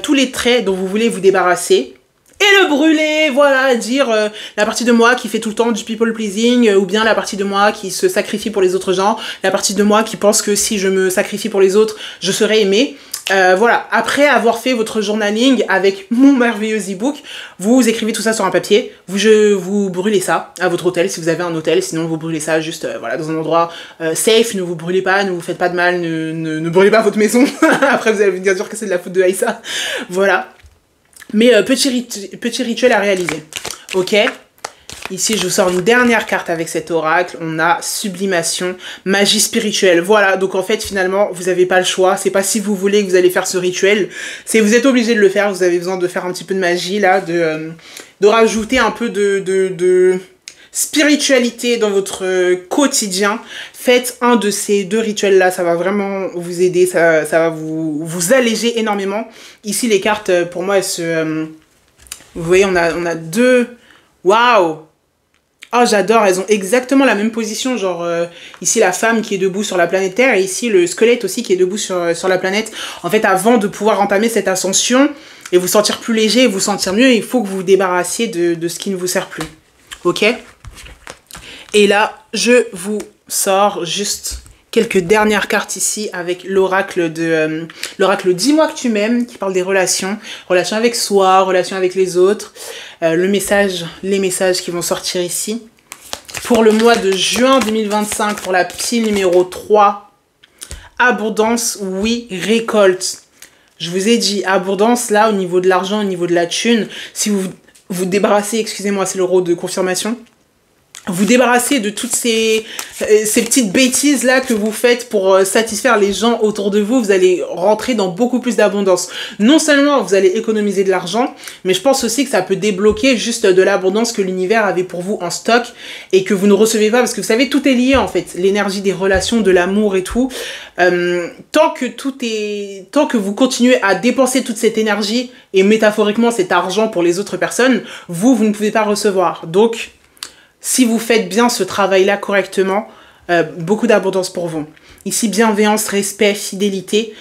tous les traits dont vous voulez vous débarrasser. Et le brûler, voilà, dire la partie de moi qui fait tout le temps du people pleasing, ou bien la partie de moi qui se sacrifie pour les autres gens, la partie de moi qui pense que si je me sacrifie pour les autres, je serai aimée. Voilà, après avoir fait votre journaling avec mon merveilleux e-book, vous écrivez tout ça sur un papier, vous brûlez ça à votre hôtel, si vous avez un hôtel, sinon vous brûlez ça juste voilà, dans un endroit safe, ne vous brûlez pas, ne vous faites pas de mal, ne brûlez pas votre maison, après vous allez me dire que c'est de la faute de Aïssa, voilà. Mais petit rituel à réaliser, ok ? Ici, je vous sors une dernière carte avec cet oracle. On a sublimation, magie spirituelle. Voilà, donc en fait, finalement, vous n'avez pas le choix. C'est pas si vous voulez que vous allez faire ce rituel. C'est vous êtes obligé de le faire. Vous avez besoin de faire un petit peu de magie, là, de rajouter un peu de spiritualité dans votre quotidien. Faites un de ces deux rituels-là, ça va vraiment vous aider, ça va vous alléger énormément. Ici, les cartes, pour moi, elles se... vous voyez, on a deux... Waouh! Oh, j'adore, elles ont exactement la même position, genre ici la femme qui est debout sur la planète Terre, et ici le squelette aussi qui est debout sur la planète. En fait, avant de pouvoir entamer cette ascension et vous sentir plus léger et vous sentir mieux, il faut que vous vous débarrassiez de ce qui ne vous sert plus. Ok? Et là, je vous sors juste quelques dernières cartes ici avec l'oracle l'oracle Dis-moi que tu m'aimes, qui parle des relations avec soi, relations avec les autres, les messages qui vont sortir ici. Pour le mois de juin 2025, pour la pile numéro 3, abondance, oui, récolte. Je vous ai dit, abondance, là, au niveau de l'argent, au niveau de la thune, si vous vous débarrassez, excusez-moi, c'est l'euro de confirmation, vous débarrassez de toutes ces petites bêtises là que vous faites pour satisfaire les gens autour de vous, vous allez rentrer dans beaucoup plus d'abondance. Non seulement vous allez économiser de l'argent, mais je pense aussi que ça peut débloquer juste de l'abondance que l'univers avait pour vous en stock et que vous ne recevez pas, parce que vous savez, tout est lié en fait, l'énergie des relations, de l'amour et tout. Tant que vous continuez à dépenser toute cette énergie et métaphoriquement cet argent pour les autres personnes, vous ne pouvez pas recevoir. Donc si vous faites bien ce travail-là correctement, beaucoup d'abondance pour vous. Ici, bienveillance, respect, fidélité.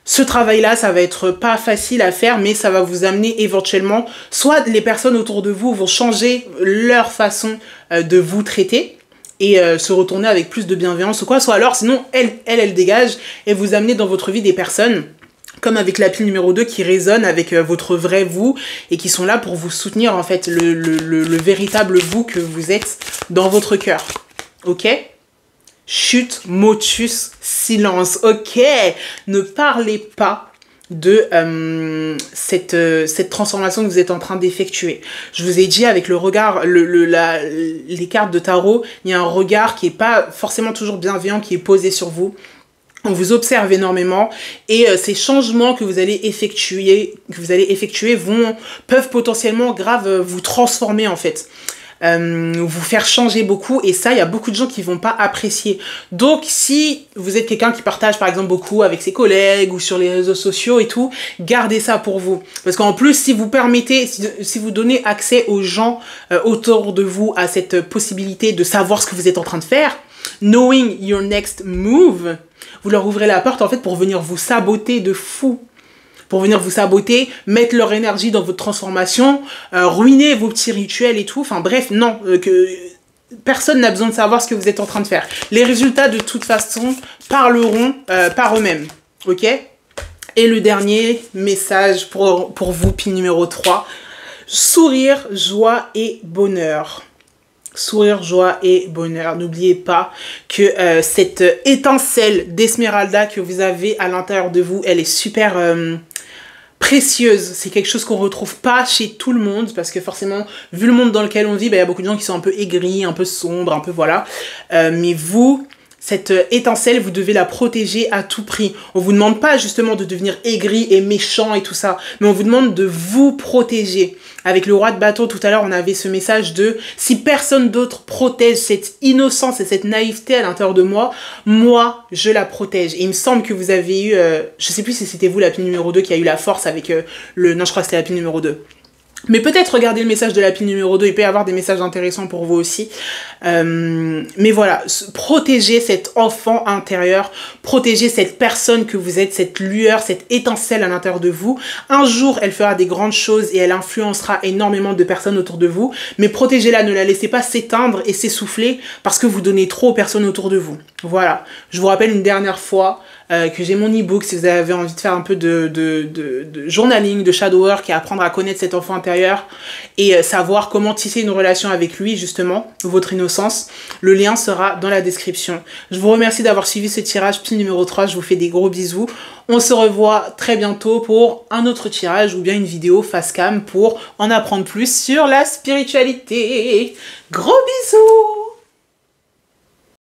Ce travail-là, ça va être pas facile à faire, mais ça va vous amener éventuellement, soit les personnes autour de vous vont changer leur façon de vous traiter, et se retourner avec plus de bienveillance ou quoi, soit alors sinon elle dégage et vous amenez dans votre vie des personnes comme avec la pile numéro 2 qui résonne avec votre vrai vous et qui sont là pour vous soutenir en fait le véritable vous que vous êtes dans votre cœur. Ok? Chute, motus, silence. Ok? Ne parlez pas de cette transformation que vous êtes en train d'effectuer. Je vous ai dit avec le regard, les cartes de tarot, il y a un regard qui n'est pas forcément toujours bienveillant qui est posé sur vous. On vous observe énormément et ces changements que vous allez effectuer peuvent potentiellement grave vous transformer en fait. Vous faire changer beaucoup et ça, il y a beaucoup de gens qui vont pas apprécier. Donc, si vous êtes quelqu'un qui partage par exemple beaucoup avec ses collègues ou sur les réseaux sociaux et tout, gardez ça pour vous. Parce qu'en plus, si vous permettez, si vous donnez accès aux gens autour de vous à cette possibilité de savoir ce que vous êtes en train de faire, knowing your next move, vous leur ouvrez la porte en fait pour venir vous saboter de fou. Pour venir vous saboter, mettre leur énergie dans votre transformation, ruiner vos petits rituels et tout. Enfin bref, non, personne n'a besoin de savoir ce que vous êtes en train de faire. Les résultats de toute façon parleront par eux-mêmes. Ok? Et le dernier message pour vous, pile numéro 3. Sourire, joie et bonheur. Sourire, joie et bonheur. N'oubliez pas que cette étincelle d'Esmeralda que vous avez à l'intérieur de vous, elle est super précieuse. C'est quelque chose qu'on retrouve pas chez tout le monde parce que forcément, vu le monde dans lequel on vit, bah, y a beaucoup de gens qui sont un peu aigris, un peu sombres, un peu voilà. Mais vous, cette étincelle, vous devez la protéger à tout prix. On vous demande pas justement de devenir aigri et méchant et tout ça, mais on vous demande de vous protéger. Avec le roi de bâton, tout à l'heure, on avait ce message de si personne d'autre protège cette innocence et cette naïveté à l'intérieur de moi, moi, je la protège. Et il me semble que vous avez eu, je sais plus si c'était vous, la pile numéro 2, qui a eu la force avec non, je crois que c'était la pile numéro 2. Mais peut-être regardez le message de la pile numéro 2, il peut y avoir des messages intéressants pour vous aussi. Mais voilà, protégez cet enfant intérieur, protégez cette personne que vous êtes, cette lueur, cette étincelle à l'intérieur de vous. Un jour, elle fera des grandes choses et elle influencera énormément de personnes autour de vous. Mais protégez-la, ne la laissez pas s'éteindre et s'essouffler parce que vous donnez trop aux personnes autour de vous. Voilà, je vous rappelle une dernière fois que j'ai mon e-book si vous avez envie de faire un peu de journaling, de shadow work et apprendre à connaître cet enfant intérieur et savoir comment tisser une relation avec lui justement, votre innocence. Le lien sera dans la description. Je vous remercie d'avoir suivi ce tirage pile numéro 3, je vous fais des gros bisous. On se revoit très bientôt pour un autre tirage ou bien une vidéo face cam pour en apprendre plus sur la spiritualité. Gros bisous!